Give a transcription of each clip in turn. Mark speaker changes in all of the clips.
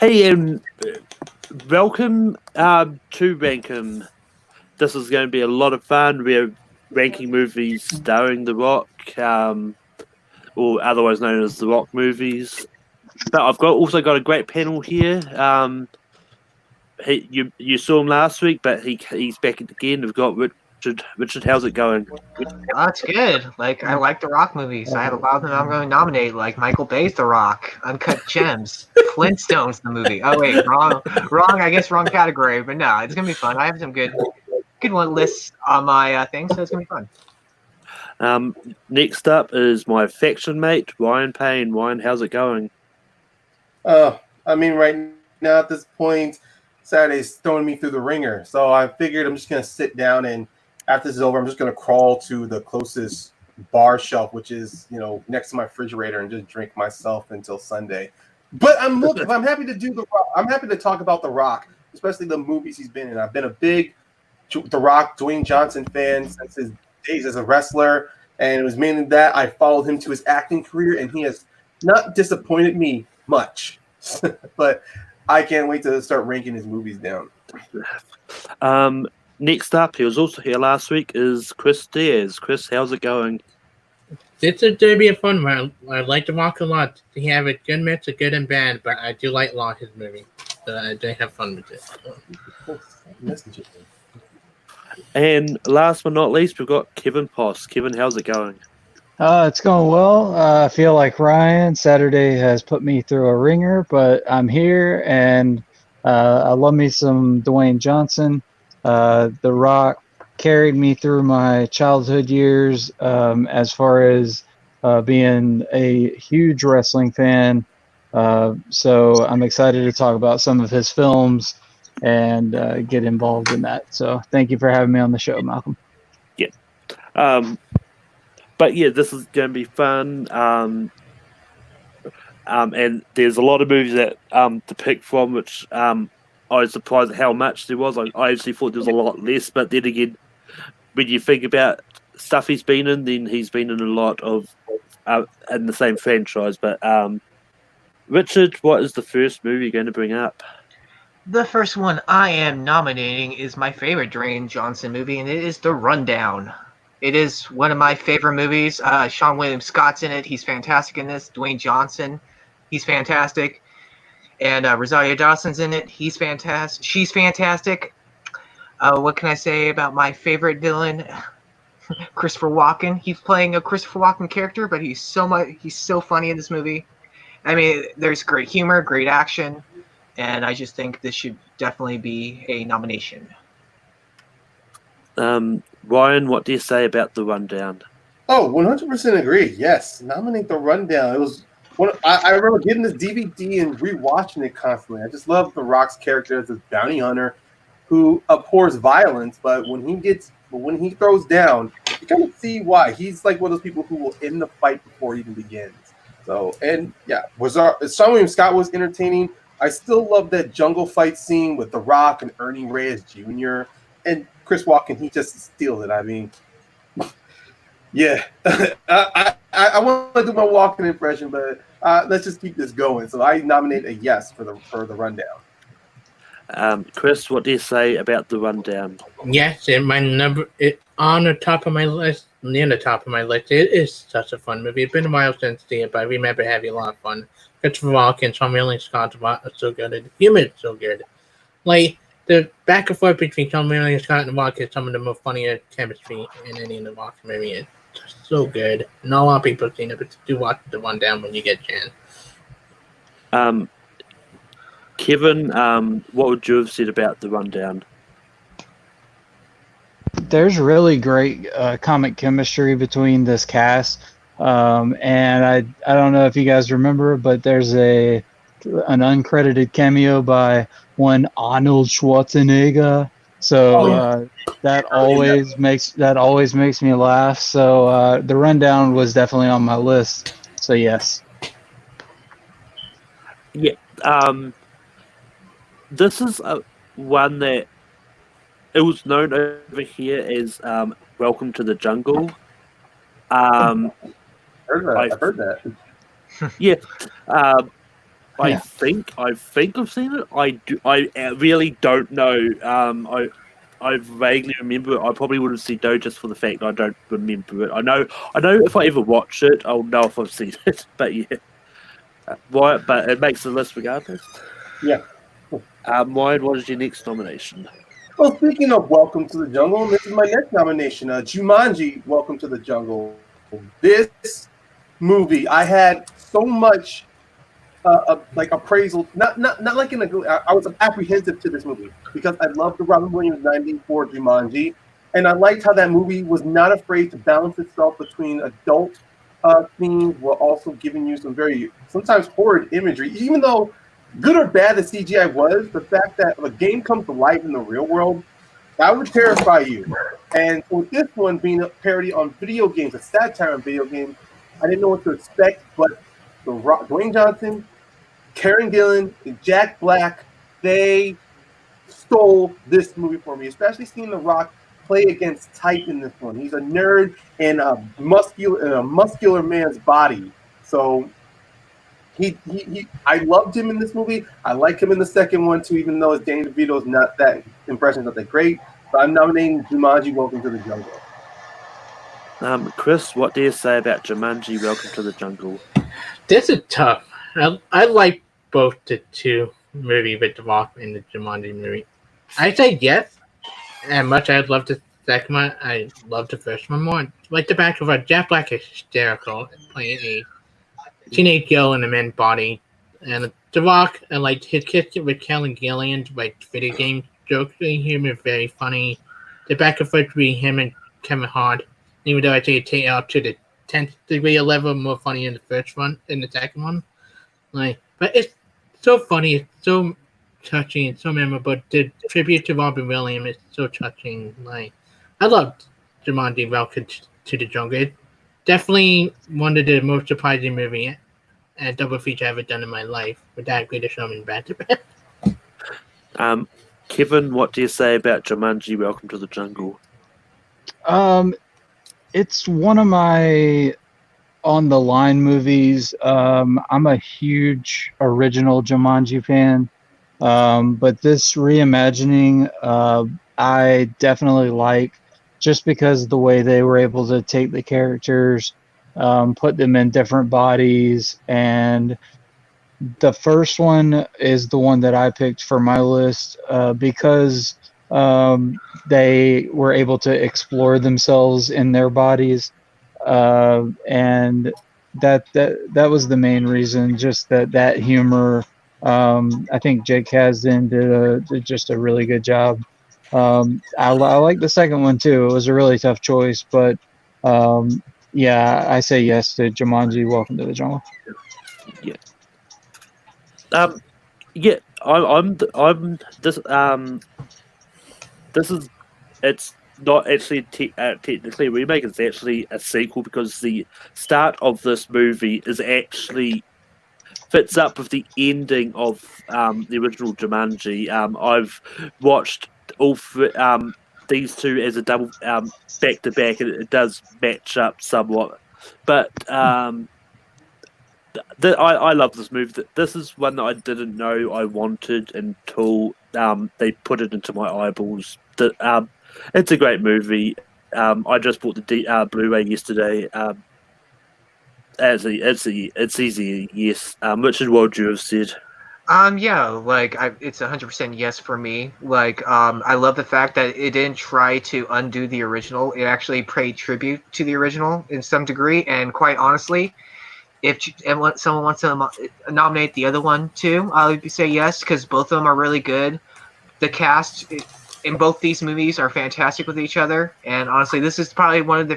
Speaker 1: Hey, and welcome to Rankum. This is going to be a lot of fun. We're ranking movies starring The Rock, or otherwise known as The Rock movies. But I've also got a great panel here. You saw him last week, but he's back again. We've got Richard. Richard, how's it going?
Speaker 2: That's good. I like the Rock movies. I have a lot of them I'm going to nominate, like Michael Bay's The Rock, Uncut Gems, Flintstones the movie. Oh wait, wrong. I guess wrong category. But no, it's gonna be fun. I have some good one lists on my thing, so it's gonna be fun.
Speaker 1: Next up is my faction mate, Ryan Payne. Ryan, how's it going?
Speaker 3: Right now at this point, Saturday's throwing me through the ringer. So I figured I'm just going to sit down, and after this is over, I'm just going to crawl to the closest bar shelf, which is, next to my refrigerator, and just drink myself until Sunday. But I'm happy to do I'm happy to talk about The Rock, especially the movies he's been in. I've been a big The Rock, Dwayne Johnson fan since his days as a wrestler, and it was mainly that I followed him to his acting career, and he has not disappointed me much. But I can't wait to start ranking his movies down.
Speaker 1: Next up, he was also here last week, is Chris Diaz. Chris, how's it going?
Speaker 4: It's a derby of fun one. I like The Rock a lot. He have a good mix of good and bad, but I do like a lot of his movie. So I do have fun with it.
Speaker 1: And last but not least, we've got Kevin Poss. Kevin, how's it going?
Speaker 5: It's going well. I feel like Ryan. Saturday has put me through a ringer, but I'm here, and I love me some Dwayne Johnson. The Rock carried me through my childhood years as far as being a huge wrestling fan. So I'm excited to talk about some of his films and get involved in that. So thank you for having me on the show, Malcolm.
Speaker 1: Yeah. But yeah, this is going to be fun. And there's a lot of movies that to pick from, which I was surprised at how much there was. I actually thought there was a lot less, but then again, when you think about stuff he's been in, then he's been in a lot of in the same franchise. But Richard, what is the first movie you're going to bring up?
Speaker 2: The first one I am nominating is my favorite Dwayne Johnson movie, and it is The Rundown. It is one of my favorite movies. Sean William Scott's in it. He's fantastic in this. Dwayne Johnson, he's fantastic. And Rosario Dawson's in it. He's fantastic. She's fantastic. What can I say about my favorite villain? Christopher Walken. He's playing a Christopher Walken character, but he's so funny in this movie. I mean, there's great humor, great action, and I just think this should definitely be a nomination.
Speaker 1: Ryan, what do you say about The Rundown?
Speaker 3: Oh, 100% agree. Yes, nominate The Rundown. It was I remember getting this DVD and rewatching it constantly. I just love The Rock's character as a bounty hunter who abhors violence, but when he throws down, you kind of see why. He's like one of those people who will end the fight before it even begins. So, and yeah, Sean William Scott was entertaining. I still love that jungle fight scene with The Rock and Ernie Reyes Jr. and Chris Walken. He just steals it. I mean, yeah. I want to do my Walken impression, but let's just keep this going. So I nominate a yes for the Rundown.
Speaker 1: Chris, what do you say about The Rundown?
Speaker 4: Yes, on the top of my list, near the top of my list. It is such a fun movie. It's been a while since I seen it, but I remember having a lot of fun. Christopher Walken, Sean William Scott are so good. The humor is so good. Like, the back and forth between Sean William Scott and Walken is some of the most funnier chemistry in any of the Walken movie. It's just so good. Not a lot of people have seen it, but do watch The Rundown when you get a chance.
Speaker 1: Kevin, what would you have said about The Rundown?
Speaker 5: There's really great comic chemistry between this cast, and I don't know if you guys remember, but there's an uncredited cameo by one Arnold Schwarzenegger. So that always makes me laugh. So The Rundown was definitely on my list. So yes.
Speaker 1: Yeah. This is one that it was known over here as Welcome to the Jungle. I've
Speaker 3: heard that.
Speaker 1: Yeah. I think I've seen it. I really don't know. I vaguely remember it. I probably would have said no just for the fact I don't remember it. I know if I ever watch it, I'll know if I've seen it. But yeah, but it makes the list regardless.
Speaker 3: Yeah.
Speaker 1: Wyatt, what is your next nomination?
Speaker 3: Well, speaking of Welcome to the Jungle, this is my next nomination. Jumanji, Welcome to the Jungle. This movie, I had so much like appraisal, not like in a. I was apprehensive to this movie because I loved the Robin Williams '94 Jumanji, and I liked how that movie was not afraid to balance itself between adult themes while also giving you some very sometimes horrid imagery. Even though good or bad the CGI was, the fact that a game comes to life in the real world, that would terrify you. And with this one being a parody on video games, a satire on video games, I didn't know what to expect, but Dwayne Johnson, Karen Gillan, and Jack Black, they stole this movie for me, especially seeing The Rock play against type in this one. He's a nerd in a muscular man's body. So I loved him in this movie. I like him in the second one too, even though his Danny DeVito's not that impression, not that great. But I'm nominating Jumanji: Welcome to the Jungle.
Speaker 1: Chris, what do you say about Jumanji: Welcome to the Jungle?
Speaker 4: This is tough. I like both the two movies with The Rock and the Jumanji movie. I say yes. And much I'd love the second one, I love the first one more. Like the back of our Jack Black is hysterical, playing a teenage girl in a man's body. And The Rock, and like his kiss with Karen Gillan, like video game jokes with him are very funny. The back and forth between him and Kevin Hart, even though I say it take up to the 10th degree or level more funny in the first one than the second one. Like, but it's so funny, it's so touching, it's so memorable. The tribute to Robin Williams is so touching. Like, I loved Jumanji: Welcome to the Jungle. It's definitely one of the most surprising movies and double feature I've ever done in my life. With that Greatest Showman back to back.
Speaker 1: Kevin, what do you say about Jumanji: Welcome to the Jungle?
Speaker 5: It's one of my on the line movies. I'm a huge original Jumanji fan, but this reimagining I definitely like, just because of the way they were able to take the characters, put them in different bodies. And the first one is the one that I picked for my list because they were able to explore themselves in their bodies. And that was the main reason, just that humor. I think Jake Kasdan did just a really good job. I like the second one too. It was a really tough choice, but yeah, I say yes to Jumanji: Welcome to the Jungle.
Speaker 1: Yeah. Yeah. I'm this. This is. It's not actually technically a remake. It's actually a sequel, because the start of this movie is actually fits up with the ending of the original Jumanji. I've watched all these two as a double back to back, and it does match up somewhat. But I love this movie. This is one that I didn't know I wanted until they put it into my eyeballs. It's a great movie. I just bought the Blu-ray yesterday. It's easy, yes. Richard, what would you have said?
Speaker 2: Yeah, like it's 100% yes for me. Like, I love the fact that it didn't try to undo the original. It actually paid tribute to the original in some degree. And quite honestly, if someone wants to nominate the other one too, I would say yes, because both of them are really good. The cast in both these movies are fantastic with each other, and honestly, this is probably one of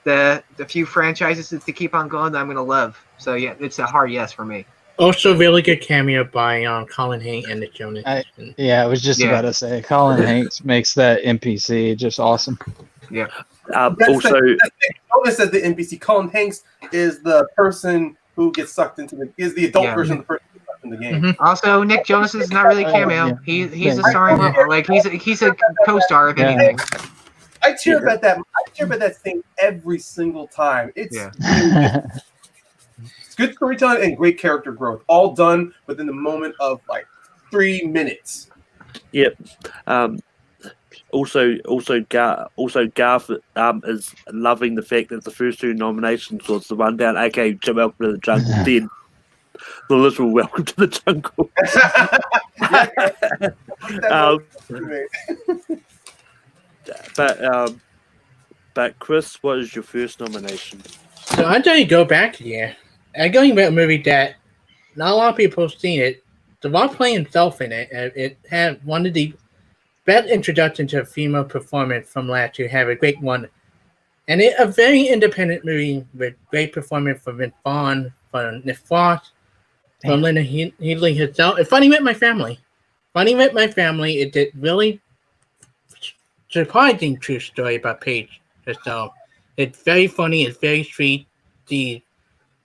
Speaker 2: the few franchises that they keep on going that I'm gonna love. So yeah, it's a hard yes for me.
Speaker 4: Also, really good cameo by Colin Hanks and the Jonas.
Speaker 5: Yeah, I was just about to say, Colin Hanks makes that NPC just awesome.
Speaker 2: Yeah.
Speaker 3: Notice that the NPC Colin Hanks is the person who gets sucked into the adult version of the person who gets sucked in the game.
Speaker 2: Mm-hmm. Also, Nick Jonas is not really a cameo.
Speaker 5: Yeah.
Speaker 2: He's a starring role. Like he's a co-star if anything.
Speaker 3: I cheer about that. I cheer about that thing every single time. It's It's good storytelling and great character growth, all done within the moment of like 3 minutes.
Speaker 1: Yep. Also, Garth is loving the fact that the first 2 nominations was the Rundown, aka Welcome to the Jungle, then the literal Welcome to the Jungle. But Chris, what is your first nomination?
Speaker 4: So I'm going to go back here. I'm going about a movie that not a lot of people have seen it. The Rock playing himself in it. It had one of the best introductions to a female performance from last year. Have a great one. And a very independent movie with great performance from Vince Vaughn, from Nick Frost, from Linda Headley herself. It's Funny With My Family. Funny With My Family. It did really surprising true story about Paige herself. It's very funny. It's very sweet.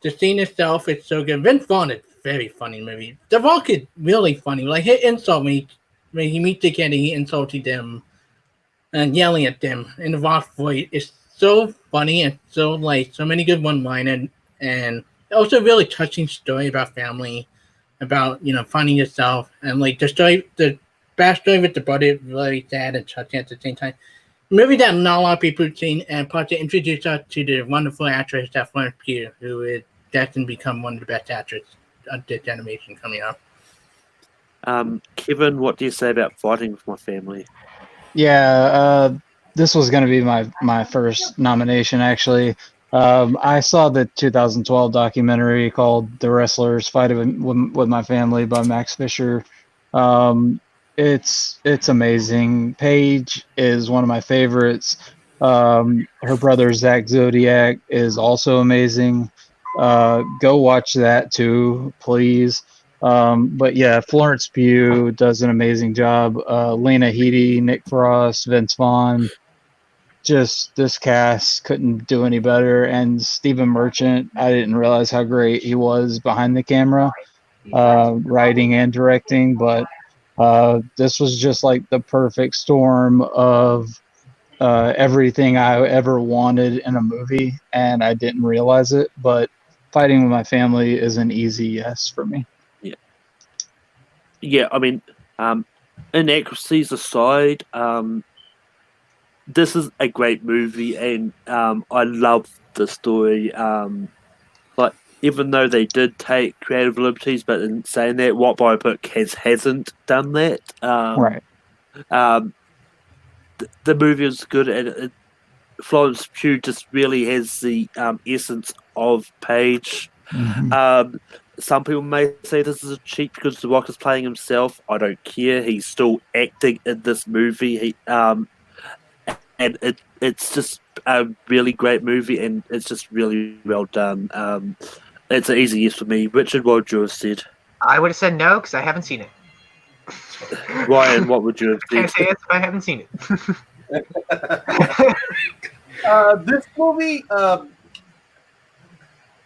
Speaker 4: The scene itself is so good. Vince Vaughn is very funny movie. The Rock is really funny. Like he insult me when he meets the kid and he insulted them and yelling at them in the Rock voice. It's so funny and so many good one-liners and also really touching story about family, about finding yourself and like the backstory with the brother is really sad and touching at the same time. A movie that not a lot of people have seen and part to introduce us to the wonderful actress that Florence Pugh, who is destined to become one of the best actresses of this generation coming up.
Speaker 1: Kevin, what do you say about Fighting With My Family?
Speaker 5: Yeah, this was going to be my first nomination, actually. I saw the 2012 documentary called The Wrestlers Fight with My Family by Max Fisher. It's amazing. Paige is one of my favorites. Her brother Zach Zodiac is also amazing. Go watch that too, please. But yeah, Florence Pugh does an amazing job. Lena Headey, Nick Frost, Vince Vaughn. Just this cast couldn't do any better. And Stephen Merchant, I didn't realize how great he was behind the camera, writing and directing. But this was just like the perfect storm of everything I ever wanted in a movie, and I didn't realize it. But Fighting With My Family is an easy yes for me.
Speaker 1: Yeah, I mean, inaccuracies aside, this is a great movie, and I love the story. Like, even though they did take creative liberties, but in saying that, what biopic hasn't done that?
Speaker 5: Right.
Speaker 1: The movie is good, and Florence Pugh just really has the essence of Paige.
Speaker 5: Mm-hmm.
Speaker 1: Some people may say this is a cheat because The Rock is playing himself. I don't care. He's still acting in this movie. And it's just a really great movie, and it's just really well done. It's an easy yes for me. Richard, what would you have said?
Speaker 2: I would have said no because I haven't seen it.
Speaker 1: Ryan, what would you have
Speaker 2: Can't
Speaker 1: said?
Speaker 2: say yes if I haven't seen it.
Speaker 3: This movie,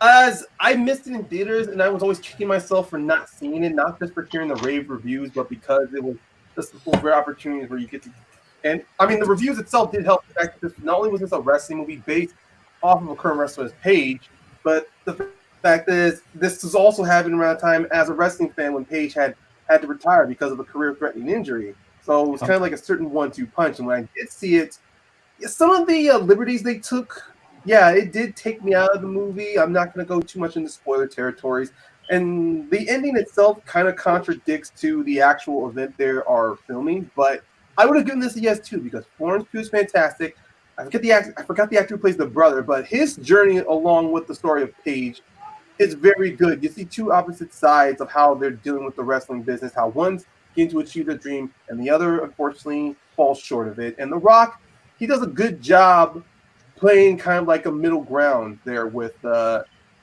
Speaker 3: as I missed it in theaters, and I was always kicking myself for not seeing it, not just for hearing the rave reviews, but because it was just rare opportunities where you get to. And I mean, the reviews itself did help. The fact that not only was this a wrestling movie based off of a current wrestler's Paige, but the fact is this was also happening around the time as a wrestling fan when Paige had to retire because of a career-threatening injury. So it was kind of like a certain 1-2 punch. And when I did see it, some of the liberties they took. Yeah, it did take me out of the movie. I'm not going to go too much into spoiler territories. And the ending itself kind of contradicts to the actual event they are filming. But I would have given this a yes, too, because Florence Pugh is fantastic. I forgot the actor who plays the brother, but his journey along with the story of Paige is very good. You see two opposite sides of how they're dealing with the wrestling business, how one's getting to achieve their dream, and the other, unfortunately, falls short of it. And The Rock, he does a good job playing kind of like a middle ground there with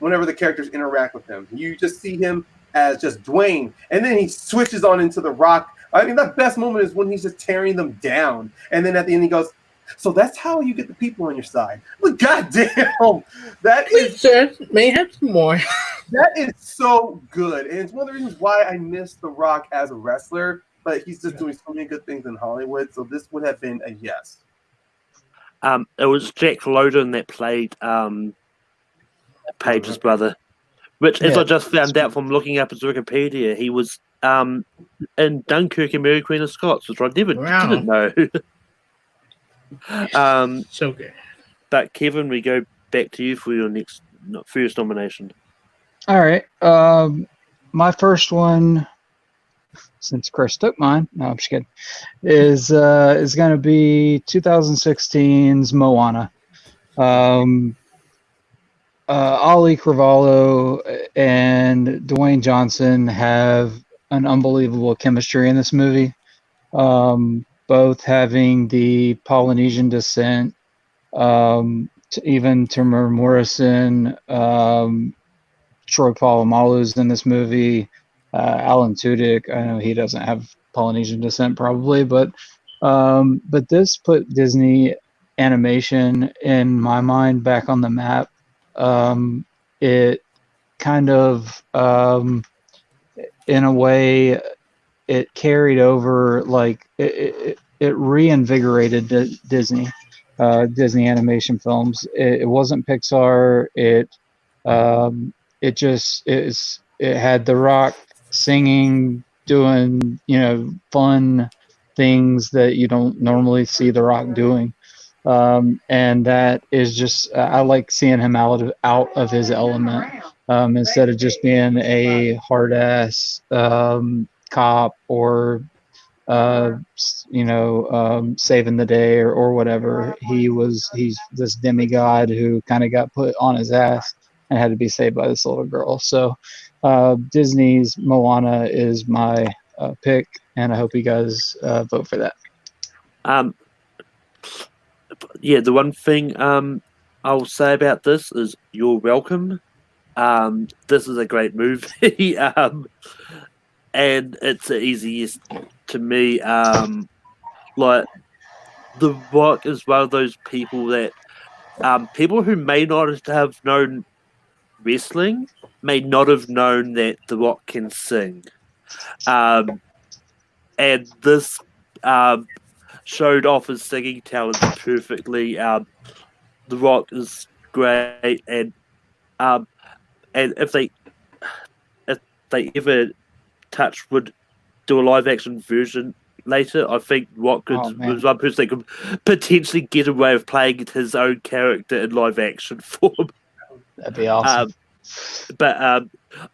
Speaker 3: whenever the characters interact with him. You just see him as just Dwayne, and then he switches on into The Rock. I mean, that best moment is when he's just tearing them down, and then at the end he goes, "So that's how you get the people on your side." But goddamn, that is
Speaker 4: Sir, may I have some more?
Speaker 3: that is so good, and it's one of the reasons why I miss The Rock as a wrestler. But he's just doing so many good things in Hollywood, so this would have been a yes.
Speaker 1: It was Jack Lowden that played Paige's brother. Which, as
Speaker 5: Yeah.
Speaker 1: I just found out from looking up his Wikipedia, he was in Dunkirk and Mary Queen of Scots, which I didn't know.
Speaker 4: So good.
Speaker 1: But Kevin, we go back to you for your first nomination.
Speaker 5: All right. My first one, since Chris took mine, no, I'm just kidding, is going to be 2016's Moana. Ali Carvalho and Dwayne Johnson have an unbelievable chemistry in this movie. Both having the Polynesian descent, even Tamir Morrison, Troy Polamalu's in this movie. Alan Tudyk, I know he doesn't have Polynesian descent probably, but this put Disney animation in my mind back on the map. It kind of, in a way, it carried over, like it reinvigorated Disney, Disney animation films. It wasn't Pixar. It had The Rock singing, doing fun things that you don't normally see The Rock doing. And that is just, I like seeing him out of his element, instead of just being a hard ass cop or saving the day or whatever. He's this demigod who kind of got put on his ass and had to be saved by this little girl. So Disney's Moana is my pick, and I hope you guys vote for that.
Speaker 1: Yeah, the one thing I'll say about this is you're welcome. This is a great movie, and it's an easy yes to me. Like, The Rock is one of those people that people who may not have known wrestling may not have known that The Rock can sing, and this showed off his singing talents perfectly. The Rock is great, and if they ever would do a live action version later, I think Rock was one person that could potentially get away with playing his own character in live action form.
Speaker 5: That'd be awesome.
Speaker 1: But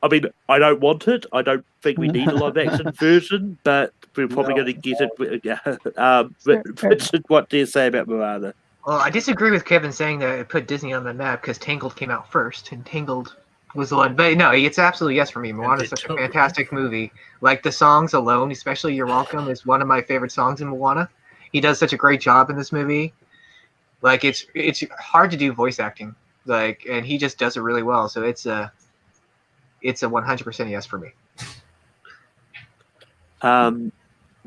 Speaker 1: I mean, I don't want it. I don't think we need a live action version, but we're probably going to get it. Richard, what do you say about Moana?
Speaker 2: Well, I disagree with Kevin saying that it put Disney on the map because Tangled came out first, and Tangled was the one. But no, it's absolutely yes for me. Moana is such a fantastic movie. Like, the songs alone, especially "You're Welcome," is one of my favorite songs in Moana. He does such a great job in this movie. Like, it's hard to do voice acting, like, and he just does it really well. So it's a 100% yes for me.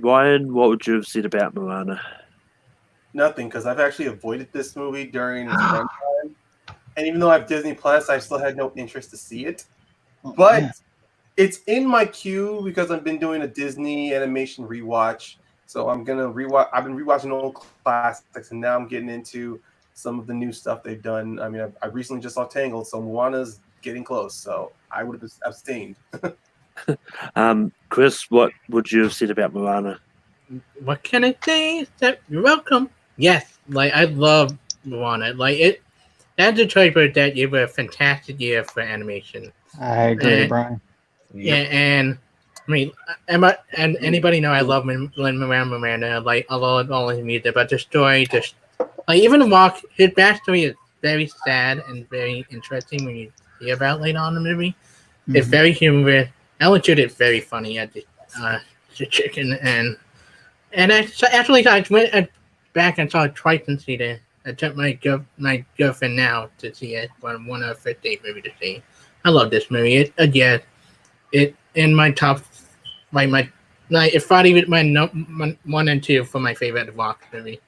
Speaker 1: Ryan, what would you have said about Moana?
Speaker 3: Nothing, because I've actually avoided this movie during its runtime, and even though I have Disney Plus, I still had no interest to see it. But it's in my queue because I've been doing a Disney animation rewatch. So I'm gonna rewatch. I've been rewatching old classics, and now I'm getting into some of the new stuff they've done. I mean, I recently just saw Tangled, so Moana's getting close. So I would have abstained.
Speaker 1: Chris, what would you have said about Moana?
Speaker 4: What can I say? You're welcome. Yes, like, I love Moana. Like, it. That Detroit Bird that year was a fantastic year for animation.
Speaker 5: I agree, Brian.
Speaker 4: Yeah, and I mean, and anybody know I love Lin-Manuel Miranda. Like, I love all his music, but the story, just like, even The Rock, his backstory is very sad and very interesting when you hear about later on in the movie. Mm-hmm. It's very humorous. Alan Tudyk is very funny at the chicken, and actually I went back and saw it twice and see it. I took my girlfriend now to see it, one of her first date movie to see. I love this movie. It in my top, it's probably my 1 and 2 for my favorite Rock movie.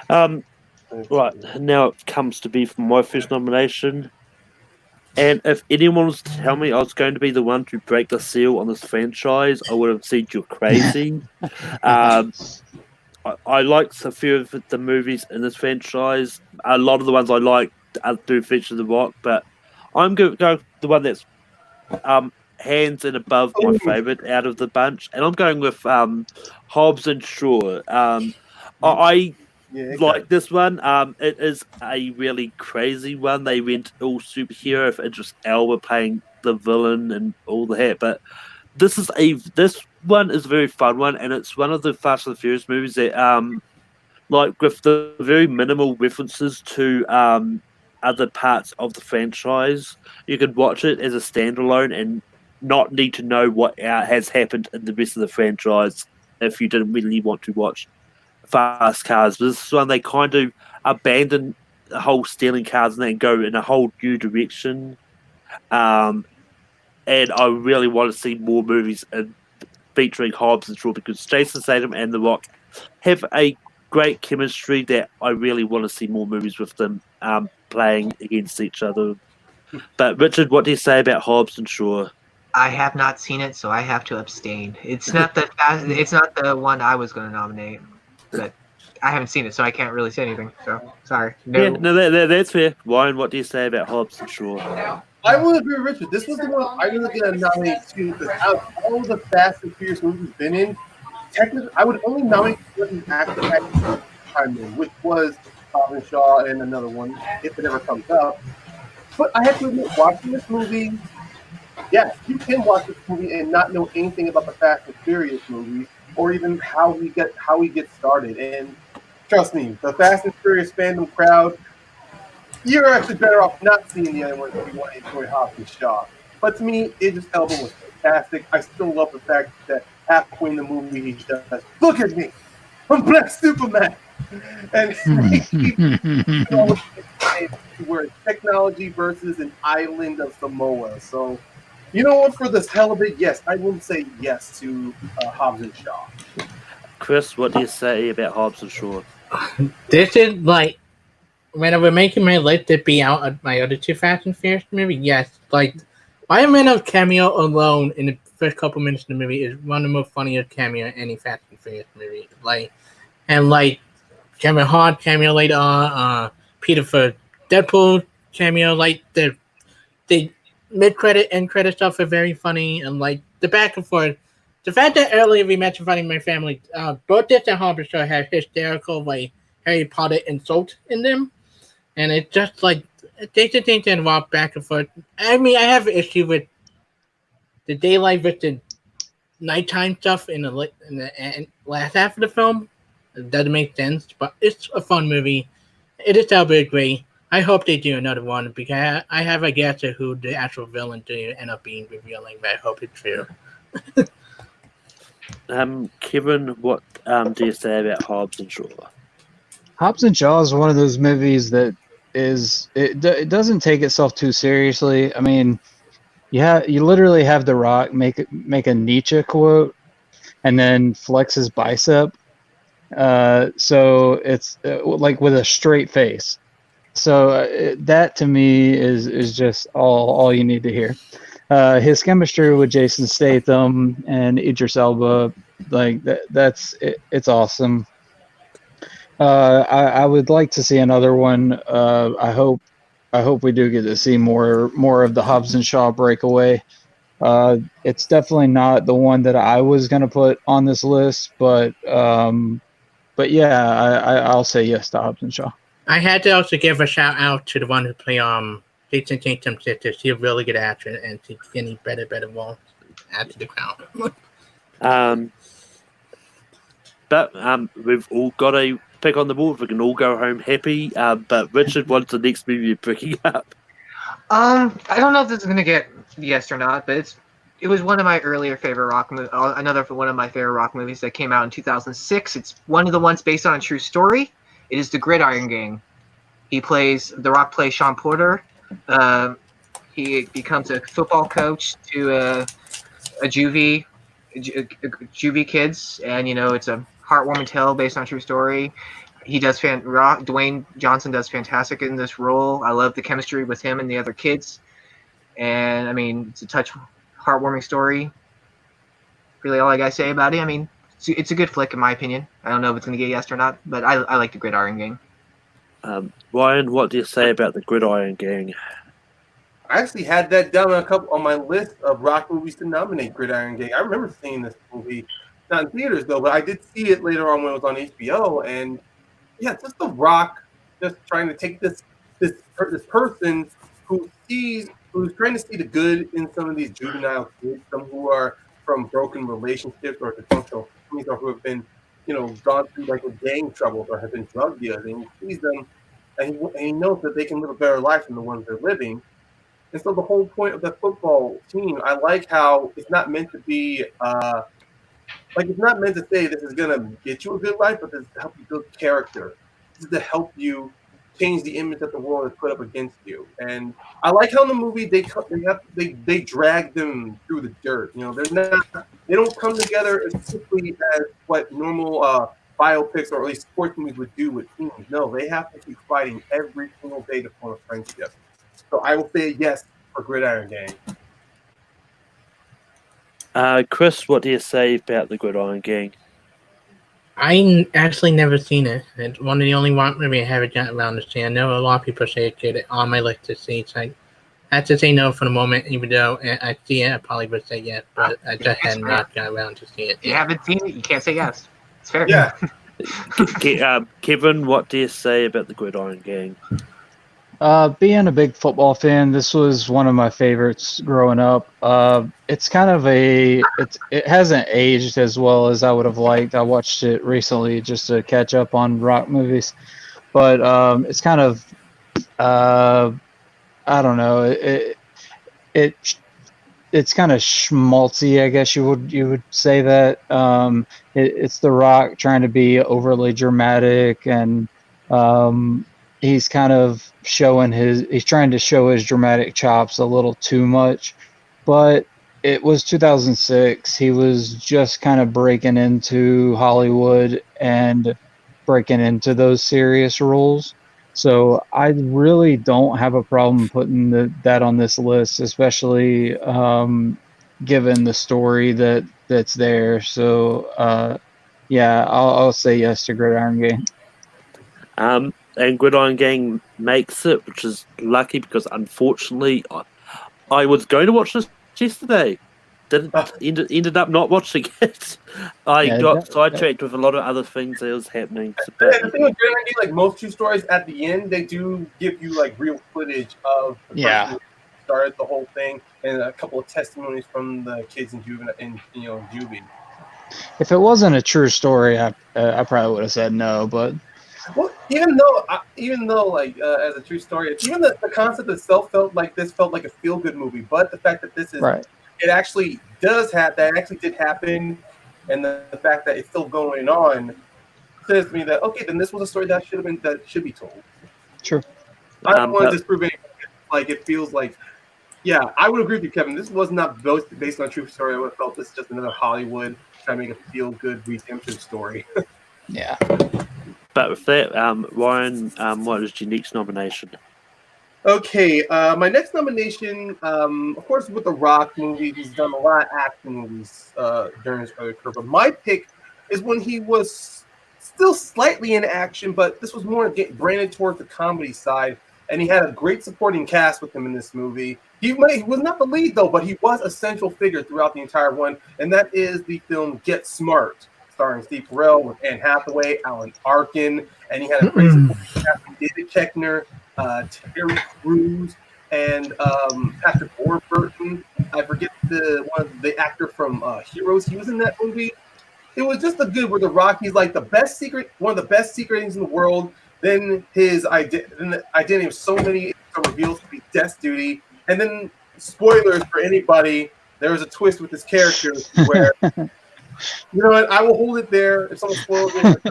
Speaker 1: Right, now it comes to be for my first nomination. And if anyone was to tell me I was going to be the one to break the seal on this franchise, I would have said you're crazy. I like a few of the movies in this franchise. A lot of the ones I like do feature The Rock, but I'm going to go the one that's hands and above my favorite out of the bunch, and I'm going with Hobbs and Shaw. I
Speaker 3: Yeah,
Speaker 1: like this one. It is a really crazy one. They went all superhero if Idris Elba playing the villain and all that, but this one is a very fun one, and it's one of the Fast and Furious movies that like with the very minimal references to other parts of the franchise, you can watch it as a standalone and not need to know what has happened in the rest of the franchise if you didn't really want to watch fast cars. But this one they kind of abandon the whole stealing cars and then go in a whole new direction. Um, and I really want to see more movies featuring Hobbs and Shaw because Jason Statham and The Rock have a great chemistry that I really want to see more movies with them playing against each other. But Richard, what do you say about Hobbs and Shaw?
Speaker 2: I have not seen it, so I have to abstain. It's not the one I was going to nominate, but I haven't seen it, so I can't really say anything. So sorry. No.
Speaker 1: Yeah, no, that's fair. Ryan, what do you say about Hobbs and Shaw?
Speaker 3: I will agree with Richard. This was the one I was going to nominate too, because out of all the Fast and Furious movies we've been in, technically, I would only nominate one actor at time in, which was Hobbs and Shaw and another one, if it ever comes up. But I have to admit, watching this movie, yes, you can watch this movie and not know anything about the Fast and Furious movies, or even how we get started. And trust me, the Fast and Furious fandom crowd, you're actually better off not seeing the other ones if you want to enjoy Hobbs and Shaw. But to me, Idris Elba was fantastic. I still love the fact that halfway in the movie he does, "Look at me, I'm Black Superman," and where technology versus an island of Samoa. So, you know what? For this hell of it, yes, I will say yes to Hobbs and Shaw.
Speaker 1: Chris, what do you say about Hobbs and Shaw?
Speaker 4: This is like when I was making my list to be out of my other two Fast and Furious movie. Yes, like Ryan Reynolds' cameo alone in the first couple minutes of the movie is one of the most funniest cameo in any Fast and Furious movie. Like Kevin Hart cameo later on, Peter for Deadpool cameo, like the mid credit end credit stuff are very funny, and like the back and forth. The fact that earlier we mentioned Funny My Family, both this and Hobbs Show have hysterical like Harry Potter insult in them, and it's just like they just think to involve back and forth. I mean, I have an issue with the daylight versus nighttime stuff in the last half of the film. It doesn't make sense, but it's a fun movie. It is still very great. I hope they do another one because I have a guess at who the actual villain do end up being revealing, but I hope it's true.
Speaker 1: Kevin, what do you say about Hobbs and Shaw?
Speaker 5: Hobbs and Shaw is one of those movies that it doesn't take itself too seriously. I mean, you literally have The Rock make a Nietzsche quote and then flex his bicep. So it's like with a straight face. So that to me is just all you need to hear. His chemistry with Jason Statham and Idris Elba, like that's it, it's awesome. I would like to see another one. I hope we do get to see more of the Hobbs and Shaw breakaway. It's definitely not the one that I was gonna put on this list, but yeah, I'll say yes to Hobbs and Shaw.
Speaker 4: I had to also give a shout out to the one who played Jason Statham's sister. She's a really good actress, and she's getting better roles. Add to the crown.
Speaker 1: But we've all got a pick on the board. We can all go home happy. But Richard, what's the next movie you're picking up?
Speaker 2: I don't know if this is gonna get yes or not, but it was one of my earlier favorite rock movies. Another one of my favorite rock movies that came out in 2006. It's one of the ones based on a true story. It is The Gridiron Gang. The Rock plays Sean Porter. He becomes a football coach to a juvie kids, and it's a heartwarming tale based on a true story. Dwayne Johnson does fantastic in this role. I love the chemistry with him and the other kids, and I mean it's a heartwarming story. Really, all I gotta say about it. I mean, it's a good flick in my opinion. I don't know if it's gonna get yes or not, but I like The Gridiron Gang.
Speaker 1: Ryan, what do you say about The Gridiron Gang?
Speaker 3: I actually had that down on my list of rock movies to nominate. Gridiron Gang. I remember seeing this movie, not in theaters though, but I did see it later on when it was on HBO. And yeah, just The Rock, just trying to take this person who's trying to see the good in some of these juvenile kids, some who are from broken relationships or dysfunctional families, or who have been, gone through like a gang troubles or have been drug dealers, and he sees them, and he knows that they can live a better life than the ones they're living. And so the whole point of the football team, I like how it's not meant to be it's not meant to say this is gonna get you a good life, but this is to help you build character. This is to help you change the image that the world has put up against you. And I like how in the movie they drag them through the dirt. They don't come together as quickly as what normal biopics or at least sports movies would do with teams. No, they have to keep fighting every single day to form a friendship. So I will say yes for Gridiron Gang.
Speaker 1: Chris, what do you say about the Gridiron Gang?
Speaker 4: Actually never seen it. It's one of the only one movie I haven't gotten around to see. I know a lot of people say it's good on my list to see. So I have to say no for the moment, even though I see it, I probably would say yes, but I just had not gotten around to see it.
Speaker 2: If you haven't seen it, you can't say yes. It's fair.
Speaker 3: Yeah.
Speaker 1: Kevin, what do you say about the Gridiron Gang?
Speaker 5: Being a big football fan, this was one of my favorites growing up. It's kind of it hasn't aged as well as I would have liked. I watched it recently just to catch up on rock movies, but it's kind of I don't know. It's kind of schmaltzy, I guess you would say that. It's The Rock trying to be overly dramatic, and he's kind of he's trying to show his dramatic chops a little too much. But it was 2006. He was just kind of breaking into Hollywood and breaking into those serious roles. So I really don't have a problem putting that on this list, especially given the story that's there. So yeah, I'll say yes to Gridiron Gang.
Speaker 1: And Gridiron Gang makes it, which is lucky because unfortunately I was going to watch this yesterday. Ended up not watching it. I got sidetracked with a lot of other things that was happening.
Speaker 3: The thing with Gridiron Gang, like most true stories, at the end they do give you like real footage of the person who started the whole thing, and a couple of testimonies from the kids in juvie.
Speaker 5: If it wasn't a true story, I probably would have said no, but.
Speaker 3: Well, even though, like as a true story, even the concept itself felt like a feel-good movie, but the fact that this is
Speaker 5: right.
Speaker 3: It actually did happen, and the fact that it's still going on says to me that okay, then this was a story that should be told.
Speaker 5: True.
Speaker 3: I don't want to disprove anything. Like it feels like, yeah, I would agree with you, Kevin. This was not based on a true story. I would have felt this is just another Hollywood trying to make a feel-good redemption story.
Speaker 5: Yeah.
Speaker 1: But with that, Ryan, what is your next nomination?
Speaker 3: Okay, my next nomination, of course, with the Rock movie, he's done a lot of action movies during his early career. But my pick is when he was still slightly in action, but this was more branded towards the comedy side. And he had a great supporting cast with him in this movie. He was not the lead, though, but he was a central figure throughout the entire one. And that is the film Get Smart, starring Steve Carell with Anne Hathaway, Alan Arkin, and he had a great supporting cast with David Koechner, Terry Crews, and Patrick Warburton. I forget the actor from Heroes. He was in that movie. It was just a good where the Rock, he's like one of the best secret agents in the world. Then his identity of so many reveals to be Death Duty, and then spoilers for anybody. There was a twist with his character where. You know what? I will hold it there. If someone spoils it,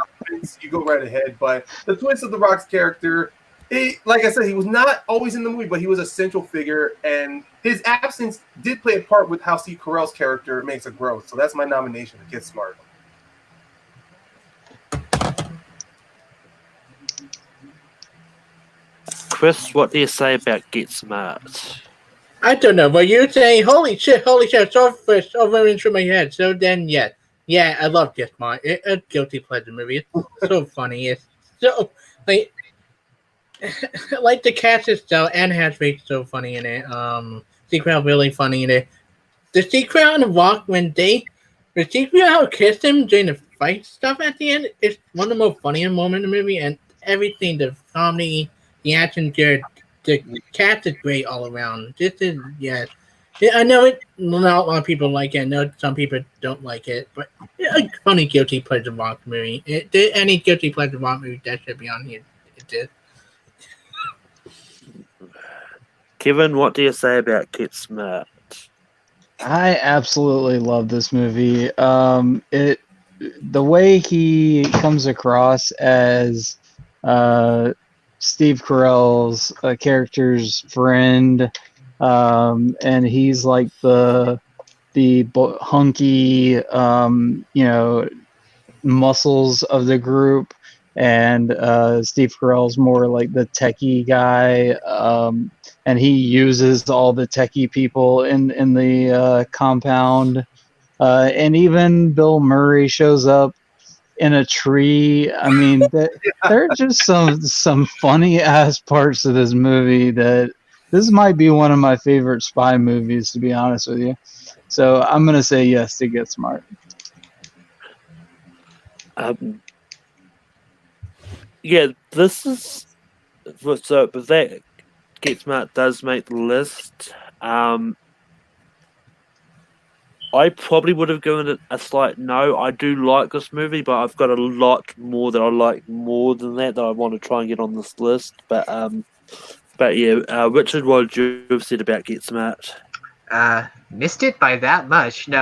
Speaker 3: you go right ahead. But the twist of The Rock's character, like I said, he was not always in the movie, but he was a central figure, and his absence did play a part with how Steve Carell's character makes a growth. So that's my nomination to Get Smart.
Speaker 1: Chris, what do you say about Get Smart?
Speaker 4: I don't know, but you're saying, holy shit, so fresh, so very through my head. So then, yeah, I love Get Smart. It's a guilty pleasure movie. It's so funny. It's so, like, like the cast itself, Anne Hathaway's so funny in it. Sequel really funny in it. The sequel and the Rock the sequel kissed him during the fight stuff at the end is one of the most funniest moments in the movie, and everything, the comedy, the action good, the cast is great all around. This is I know it. Not a lot of people like it. I know some people don't like it, but a funny guilty pleasure Rock movie. Any guilty pleasure Rock movie that should be on here. It did.
Speaker 1: Kevin, what do you say about Get Smart?
Speaker 5: I absolutely love this movie. The way he comes across as Steve Carell's character's friend, and he's like the hunky, muscles of the group, and Steve Carell's more like the techie guy, and he uses all the techie people in the compound, and even Bill Murray shows up in a tree. I mean, there are just some funny ass parts of this movie that this might be one of my favorite spy movies, to be honest with you. So I'm gonna say yes to Get Smart.
Speaker 1: Yeah, this is so. But that Get Smart does make the list. I probably would have given it a slight no. I do like this movie, but I've got a lot more that I like more than that I want to try and get on this list. But yeah, Richard, what would you have said about Get Smart?
Speaker 2: Missed it by that much. No,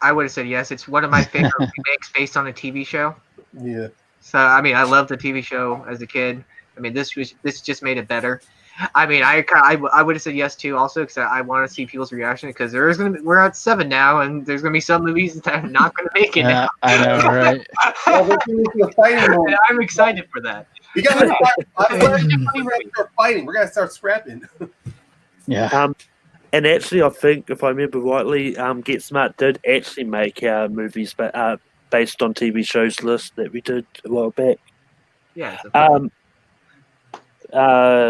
Speaker 2: I would have said yes. It's one of my favorite remakes based on a TV show.
Speaker 3: Yeah.
Speaker 2: So I mean, I loved the TV show as a kid. I mean, this just made it better. I mean, I would have said yes too, also because I want to see people's reaction, because we're at 7 now, and there's gonna be some movies that are not gonna make it. Now.
Speaker 5: I know, right?
Speaker 2: I'm excited for that.
Speaker 3: You got to start fighting. We're gonna start scrapping.
Speaker 5: Yeah.
Speaker 1: And actually, I think if I remember rightly, Get Smart did actually make movies, based on TV shows list that we did a while back.
Speaker 2: Yeah.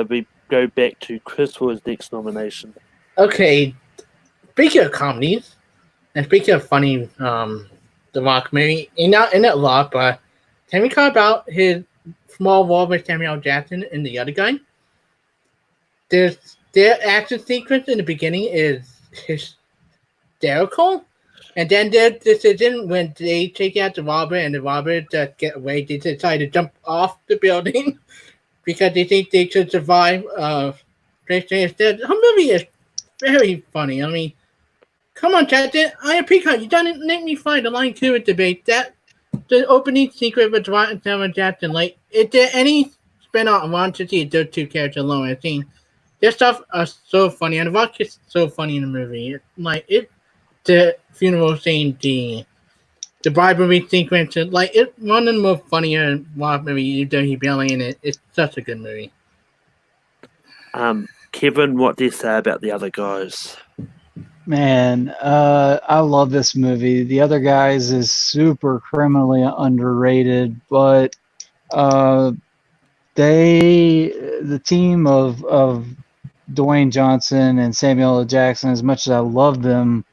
Speaker 1: We go back to Chris for his next nomination.
Speaker 4: Okay, speaking of comedies, and speaking of funny, The Rock movie, not a lot, but can we talk about his small role with Samuel Jackson and the other guy? Their action sequence in the beginning is hysterical, and then their decision when they take out the robber and the robber just get away, they decide to jump off the building because they think they should survive. Instead, the movie is very funny. I mean, come on, Jackson. I am Peacock. You didn't make me fight the Line 2 debate. That the opening secret with Dwight and Samuel Jackson. Like, is there any spin-off I want to see those two characters alone? I think their stuff are so funny, and the Rock is so funny in the movie. The funeral scene, the bribery sequence, it's one of the most funnier Rock movies. You don't hear Billy in it. It's such a good movie.
Speaker 1: Kevin, what do you say about the other guys?
Speaker 5: Man, I love this movie. The Other Guys is super criminally underrated, but the team of Dwayne Johnson and Samuel L. Jackson, as much as I love them,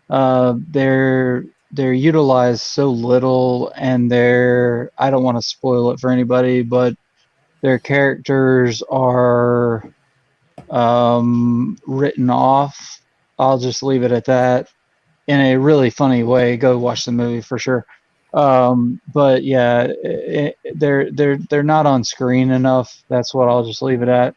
Speaker 5: they're utilized so little, and I don't want to spoil it for anybody, but their characters are written off. I'll just leave it at that, in a really funny way. Go watch the movie for sure. But yeah, they're not on screen enough. That's what I'll just leave it at.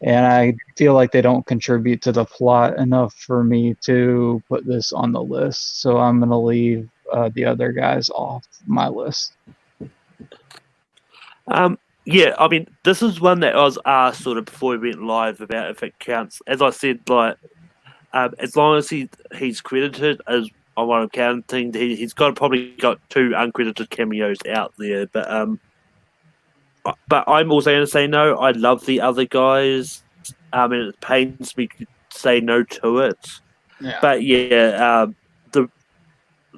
Speaker 5: And I feel like they don't contribute to the plot enough for me to put this on the list. So I'm going to leave the other guys off my list.
Speaker 1: Yeah, I mean, this is one that I was asked sort of before we went live about if it counts. As I said, as long as he's credited as on what I'm counting, he's probably got 2 uncredited cameos out there. But I'm also going to say no. I love the other guys. And it pains me to say no to it.
Speaker 5: Yeah.
Speaker 1: But yeah, the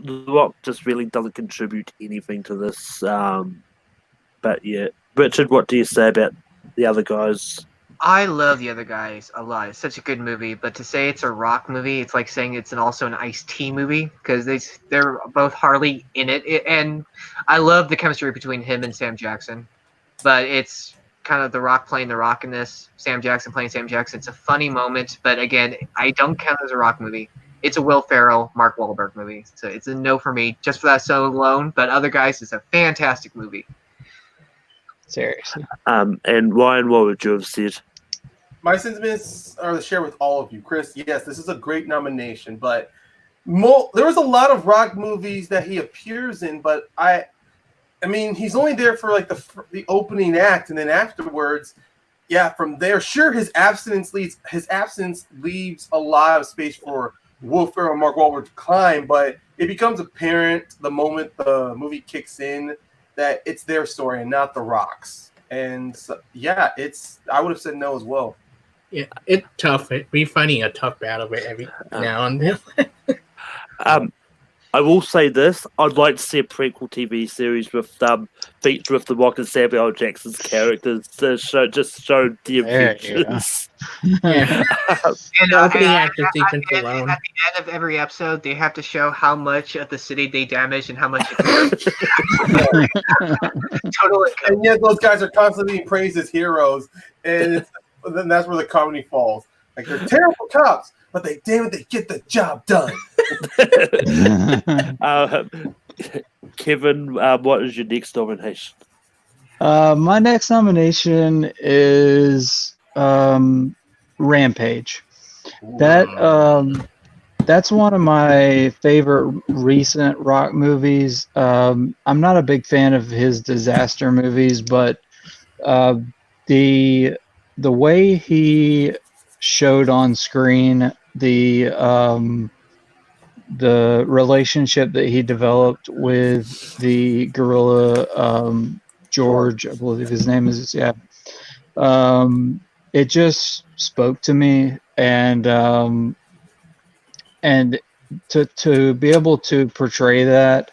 Speaker 1: Rock just really doesn't contribute anything to this. But yeah, Richard, what do you say about the other guys.
Speaker 2: I love The Other Guys a lot. It's such a good movie, but to say it's a rock movie, it's like saying it's also an Ice-T movie because they're both hardly in it. And I love the chemistry between him and Sam Jackson, but it's kind of The Rock playing The Rock in this, Sam Jackson playing Sam Jackson. It's a funny moment, but again, I don't count it as a rock movie. It's a Will Ferrell, Mark Wahlberg movie, so it's a no for me just for that so alone. But Other Guys is a fantastic movie.
Speaker 5: Seriously.
Speaker 1: And Ryan, what would you have said?
Speaker 3: My sentiments are to share with all of you. Chris, yes, this is a great nomination, but there was a lot of rock movies that he appears in, but I mean, he's only there for like the opening act, and then afterwards, yeah, from there, sure, his absence leaves a lot of space for Will Ferrell and Mark Wahlberg to climb, but it becomes apparent the moment the movie kicks in that it's their story and not The Rock's. And so, yeah, I would have said no as well.
Speaker 4: Yeah, it's tough. We're fighting a tough battle with every now and then.
Speaker 1: I will say this: I'd like to see a prequel TV series with feature with The Rock and Samuel L. Jackson's characters to show the adventures.
Speaker 4: Yeah.
Speaker 2: And,
Speaker 4: Opening
Speaker 2: and
Speaker 4: actor sequence alone.
Speaker 2: at the end of every episode, they have to show how much of the city they damaged and how much it total.
Speaker 3: And yet those guys are constantly being praised as heroes, and then that's where the comedy falls. Like, they're terrible cops, but they get the job done.
Speaker 1: Kevin, what is your next nomination?
Speaker 5: My next nomination is Rampage. That's one of my favorite recent rock movies. I'm not a big fan of his disaster movies, but the way he showed on screen the relationship that he developed with the gorilla, George, I believe his name is, yeah. It just spoke to me, and to be able to portray that,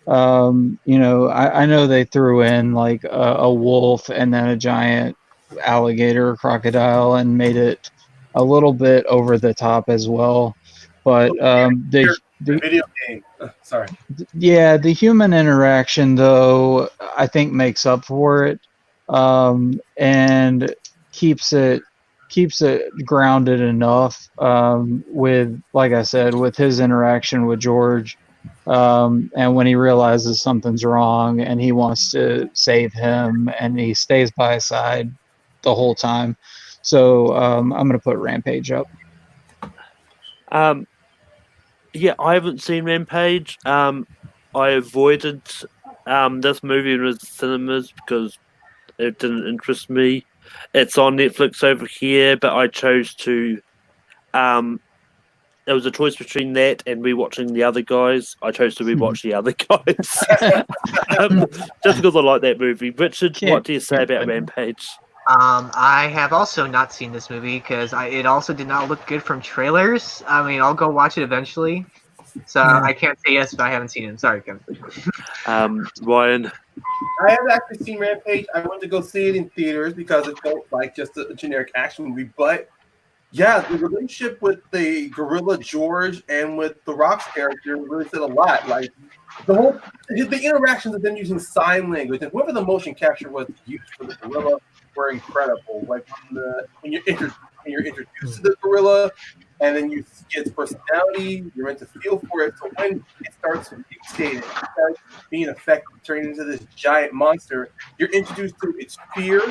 Speaker 5: I know they threw in like a wolf and then a giant alligator or crocodile and made it a little bit over the top as well, but the
Speaker 3: video game. Sorry.
Speaker 5: Yeah, the human interaction though I think makes up for it, and keeps it grounded enough, with, like I said, with his interaction with George, and when he realizes something's wrong and he wants to save him and he stays by his side the whole time. So I'm going to put Rampage up.
Speaker 1: Yeah, I haven't seen Rampage. I avoided this movie in the cinemas because it didn't interest me. It's on Netflix over here, but I chose to. There was a choice between that and rewatching The Other Guys. I chose to rewatch The Other Guys, just because I like that movie. Richard, what do you say about Rampage?
Speaker 2: I have also not seen this movie because it also did not look good from trailers. I mean, I'll go watch it eventually. So I can't say yes if I haven't seen it. Sorry, Kevin.
Speaker 1: Ryan?
Speaker 3: I have actually seen Rampage. I wanted to go see it in theaters because it felt like just a generic action movie. But yeah, the relationship with the gorilla George and with the Rock's character really said a lot. Like the interactions of them using sign language and whoever the motion capture was used for the gorilla were incredible. Like when you're introduced to the gorilla, and then you see its personality, you're meant to feel for it. So when it starts mutating, it starts being affected, turning into this giant monster, you're introduced to its fear,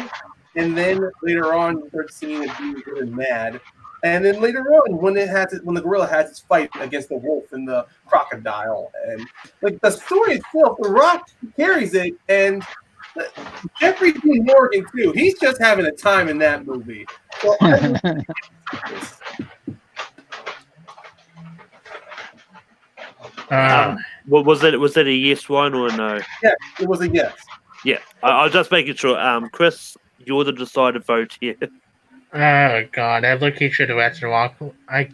Speaker 3: and then later on you start seeing it being good and mad. And then later on, when the gorilla has its fight against the wolf and the crocodile, and like the story itself, The Rock carries it, and Jeffrey Dean Morgan too. He's just having a time in that movie. So
Speaker 1: was that a yes one or a no?
Speaker 3: Yeah, it was a yes.
Speaker 1: Yeah, I was just making sure. Chris, you're the decided vote here.
Speaker 4: Oh God, I look he should have asked to walk. I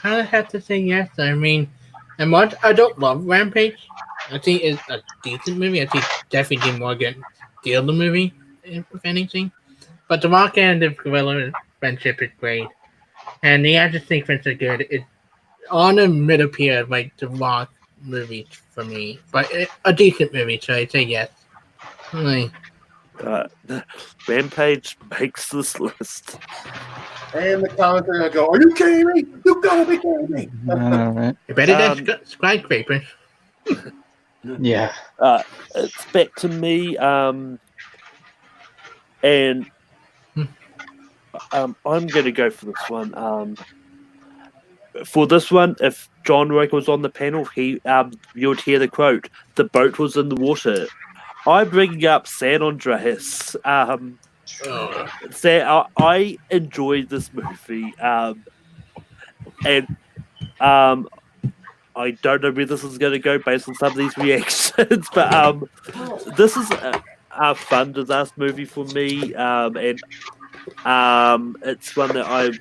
Speaker 4: kind of have to say yes. I mean, I don't love Rampage. I think it's a decent movie. I think definitely Dean Morgan steal the movie, if anything. But the Rock and the Gorilla friendship is great, and the action sequence is good. It's on the middle tier of like the Rock movies for me, but a decent movie, so I say yes. Like,
Speaker 1: Rampage makes this list.
Speaker 3: And the comments are gonna go, "Are you kidding me? You gotta be kidding me!"
Speaker 5: I know, right?
Speaker 4: better than Skyscraper.
Speaker 5: Yeah.
Speaker 1: It's back to me, and I'm going to go for this one. For this one, if John Wick was on the panel, he you would hear the quote, "The boat was in the water." I'm bringing up San Andreas. I enjoyed this movie, and I don't know where this is going to go based on some of these reactions, but this is a fun disaster movie for me, and it's one that I've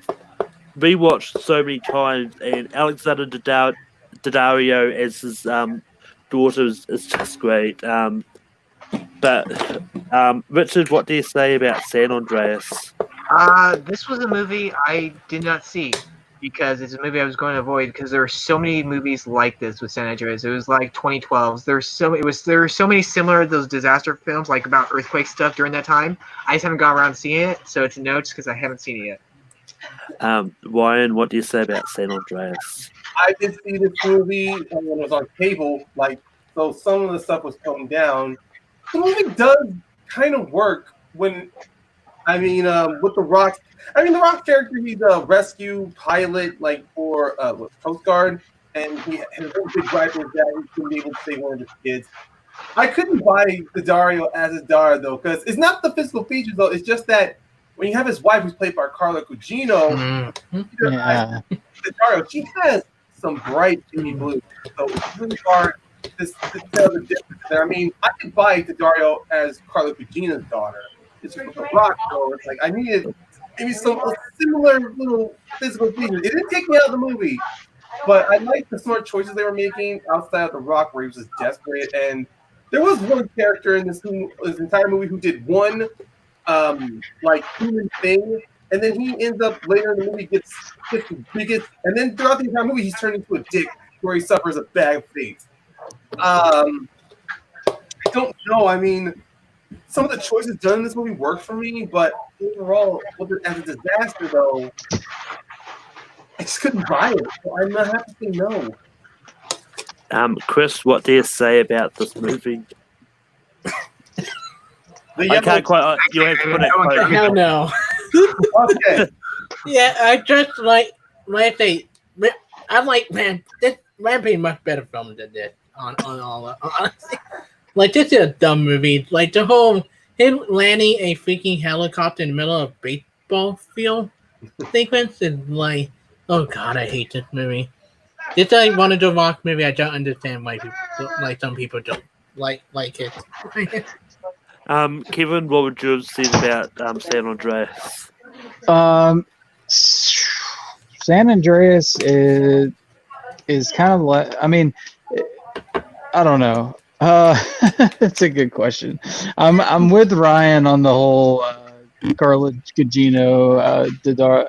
Speaker 1: rewatched so many times, and Alexander Daddario as his daughter is just great. But Richard, what do you say about San Andreas?
Speaker 2: This was a movie I did not see because it's a movie I was going to avoid because there were so many movies like this with San Andreas. It was like 2012. There were so many similar to those disaster films like about earthquake stuff during that time. I just haven't got around to seeing it, so it's a no just because I haven't seen it yet.
Speaker 1: Ryan, what do you say about San Andreas?
Speaker 3: I did see this movie when it was on cable, so some of the stuff was toned down. The movie does kind of work when, with the Rock. The Rock character, he's a rescue pilot, for Coast Guard, and he has a really big gripe with that he couldn't be able to save one of his kids. I couldn't buy Daddario as his daughter, though, because it's not the physical features, though. It's just that when you have his wife, who's played by Carla Gugino, Daddario, she has some bright baby blue. So it's really hard to tell the difference there. I could buy Daddario as Carla Gugino's daughter. It's just The Rock, though. It's like I needed maybe some similar little physical features. It didn't take me out of the movie, but I liked the smart choices they were making outside of The Rock, where he was just desperate. And there was one character in this entire movie who did one human thing, and then he ends up later in the movie gets the biggest, and then throughout the entire movie he's turned into a dick where he suffers a bad fate. I don't know. Some of the choices done in this movie worked for me, but overall, as a disaster, though, I just couldn't buy it. So I'm gonna have to say no.
Speaker 1: Chris, what do you say about this movie? I can't quite. You have to put it quite.
Speaker 4: Hell no.
Speaker 3: Okay.
Speaker 4: Yeah, I just like say. I'm like, man, this Rampage much better film than this. On all honestly, this is a dumb movie. The whole him landing a freaking helicopter in the middle of a baseball field sequence is oh god, I hate this movie. It's one of the Rock movie I don't understand why people some people don't like it.
Speaker 1: Kevin, what would you have said about San Andreas?
Speaker 5: San Andreas is kind of like, I don't know. That's a good question. I'm with Ryan on the whole Carla Gugino,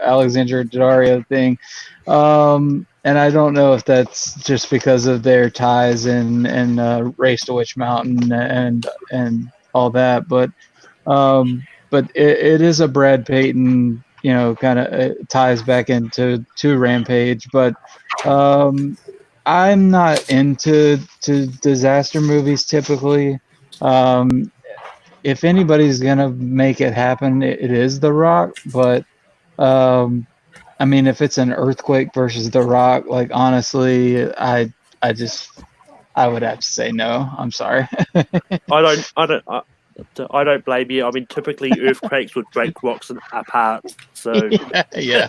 Speaker 5: Alexandra Daddario thing. And I don't know if that's just because of their ties and Race to Witch Mountain and all that, but it is a Brad Payton, kind of ties back into Rampage, but I'm not into disaster movies typically. If anybody's gonna make it happen, it is The Rock, but if it's an earthquake versus The Rock, honestly, I would have to say no. I'm sorry.
Speaker 1: I don't blame you. Typically earthquakes would break rocks apart. So
Speaker 5: yeah.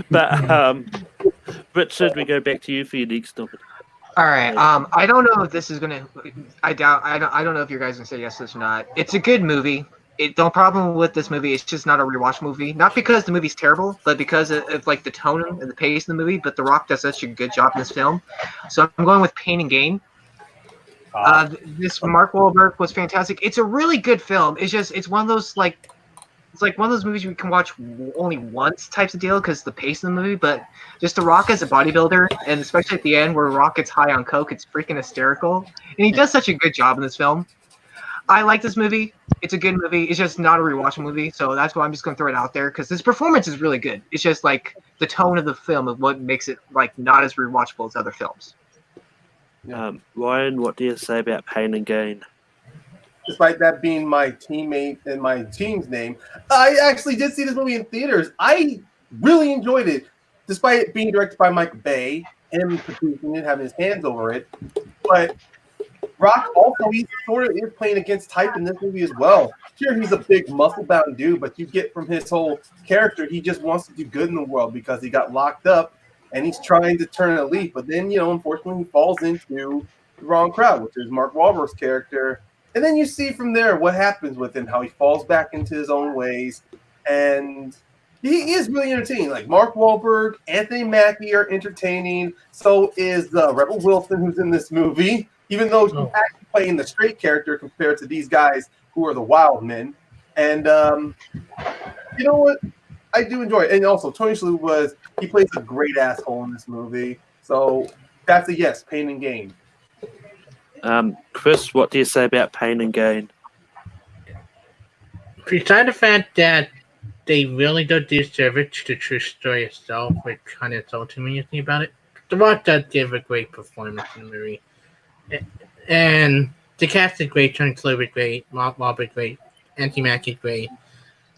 Speaker 1: But Richard, we go back to you for your next topic.
Speaker 2: All right. I don't know if this is gonna. I don't know if you guys can say yes to this or not. It's a good movie. The problem with this movie, it's just not a rewatch movie. Not because the movie's terrible, but because of the tone and the pace of the movie. But The Rock does such a good job in this film, so I'm going with Pain and Gain. This Mark Wahlberg was fantastic. It's a really good film. It's one of those it's like one of those movies you can watch only once types of deal because the pace of the movie. But just The Rock as a bodybuilder, and especially at the end where Rock gets high on coke, it's freaking hysterical, and he does such a good job in this film. I like this movie. It's a good movie. It's just not a rewatchable movie, so that's why I'm just gonna throw it out there because his performance is really good. It's just like the tone of the film is what makes it like not as rewatchable as other films.
Speaker 1: Ryan, what do you say about Pain and Gain?
Speaker 3: Despite that being my teammate and my team's name, I actually did see this movie in theaters. I really enjoyed it, despite it being directed by Michael Bay, him producing it, having his hands over it. But Rock also, he sort of is playing against type in this movie as well. Sure, he's a big muscle-bound dude, but you get from his whole character, he just wants to do good in the world because he got locked up and he's trying to turn a leaf. But then, unfortunately, he falls into the wrong crowd, which is Mark Wahlberg's character. And then you see from there what happens with him, how he falls back into his own ways. And he is really entertaining. Like Mark Wahlberg, Anthony Mackie are entertaining. So is Rebel Wilson, who's in this movie, even though she's actually playing the straight character compared to these guys who are the wild men. And you know what? I do enjoy it. And also, Tony Shalhoub he plays a great asshole in this movie. So that's a yes, Pain and Gain.
Speaker 1: Chris, what do you say about Pain and Gain?
Speaker 4: Besides the fact that they really don't do service to the true story itself, which kind of insulted me when you think about it, The Rock does give a great performance in the movie. And the cast is great, Tony Shalhoub is great, Mark Wahlberg great, Anthony Mackie great.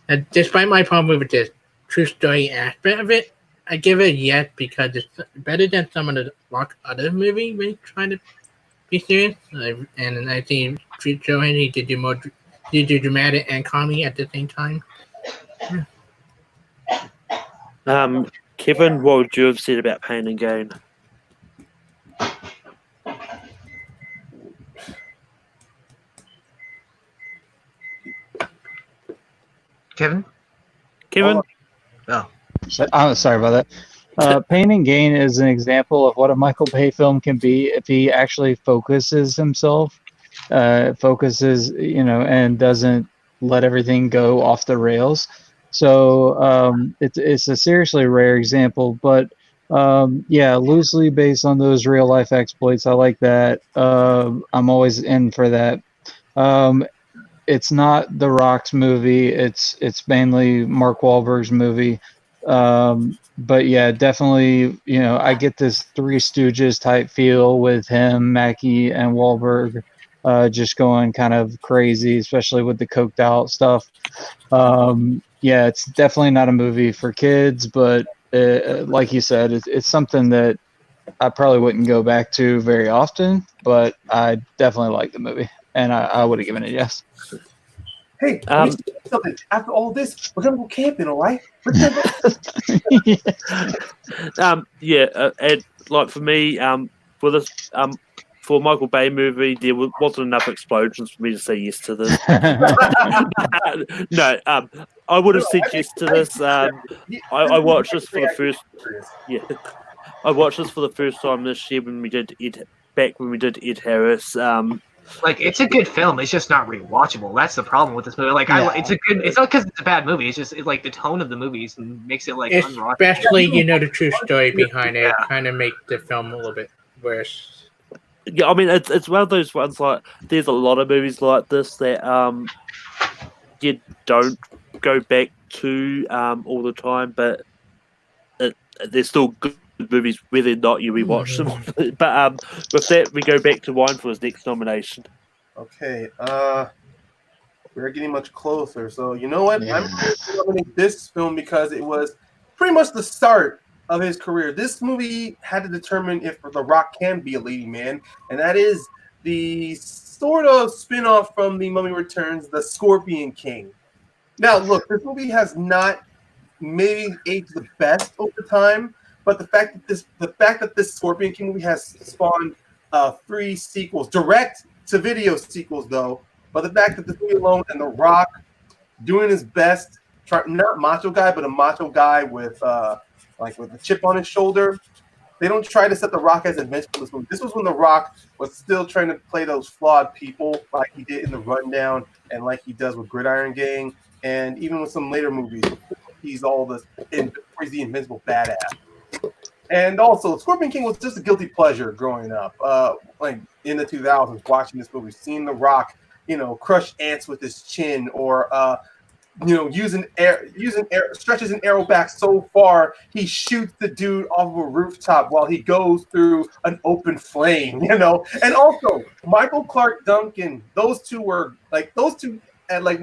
Speaker 4: And despite my problem with the true story aspect of it, I give it a yes because it's better than some of the Rock other movies when trying to be serious. And I think Joe Henry did do dramatic and comedy at the same time.
Speaker 1: Kevin, what would you have said about Pain and Gain?
Speaker 2: Kevin?
Speaker 5: Oh, sorry about that. Pain and Gain is an example of what a Michael Bay film can be if he actually focuses himself, and doesn't let everything go off the rails. So it's a seriously rare example, but loosely based on those real life exploits, I like that. I'm always in for that. It's not The Rock's movie. It's mainly Mark Wahlberg's movie. But yeah, definitely, I get this Three Stooges type feel with him, Mackie, and Wahlberg just going kind of crazy, especially with the coked out stuff. It's definitely not a movie for kids, but like you said, it's something that I probably wouldn't go back to very often, but I definitely like the movie, and I would have given it a yes.
Speaker 3: Hey, something. After all this, we're gonna go camping, all right?
Speaker 1: And like for me, for this, for a Michael Bay movie, there wasn't enough explosions for me to say yes to this. No, I would have said yes to this. I watched this for the first. Yeah, I watched this for the first time this year when we did Ed Harris.
Speaker 2: Like, it's a good film. It's just not rewatchable. That's the problem with this movie. Like, it's not because it's a bad movie. It's just like the tone of the movies makes it like unwatchable.
Speaker 4: Especially, the true story behind it kind of make the film a little bit worse.
Speaker 1: Yeah, I mean, it's one of those ones like there's a lot of movies like this that you don't go back to all the time, but they're still good movies whether or not you rewatch them. But with that, we go back to Wine for his next nomination.
Speaker 3: Okay, we're getting much closer. So you know what?
Speaker 5: Yeah.
Speaker 3: I'm going to nominate this film because it was pretty much the start of his career. This movie had to determine if The Rock can be a leading man, and that is the sort of spin-off from The Mummy Returns, The Scorpion King. Now, look, this movie has not maybe aged the best over time, but the fact that this Scorpion King movie has spawned 3 sequels, direct to video sequels though, but the fact that this movie alone and The Rock doing his best, not macho guy, but a macho guy with with a chip on his shoulder. They don't try to set The Rock as invincible in this movie. This was when The Rock was still trying to play those flawed people like he did in The Rundown and like he does with Gridiron Gang. and even with some later movies, he's the invincible badass. And also, Scorpion King was just a guilty pleasure growing up. Like in the 2000s, watching this movie, seeing The Rock, crush ants with his chin, or using stretches an arrow back so far he shoots the dude off of a rooftop while he goes through an open flame. And also Michael Clark Duncan. Those two at like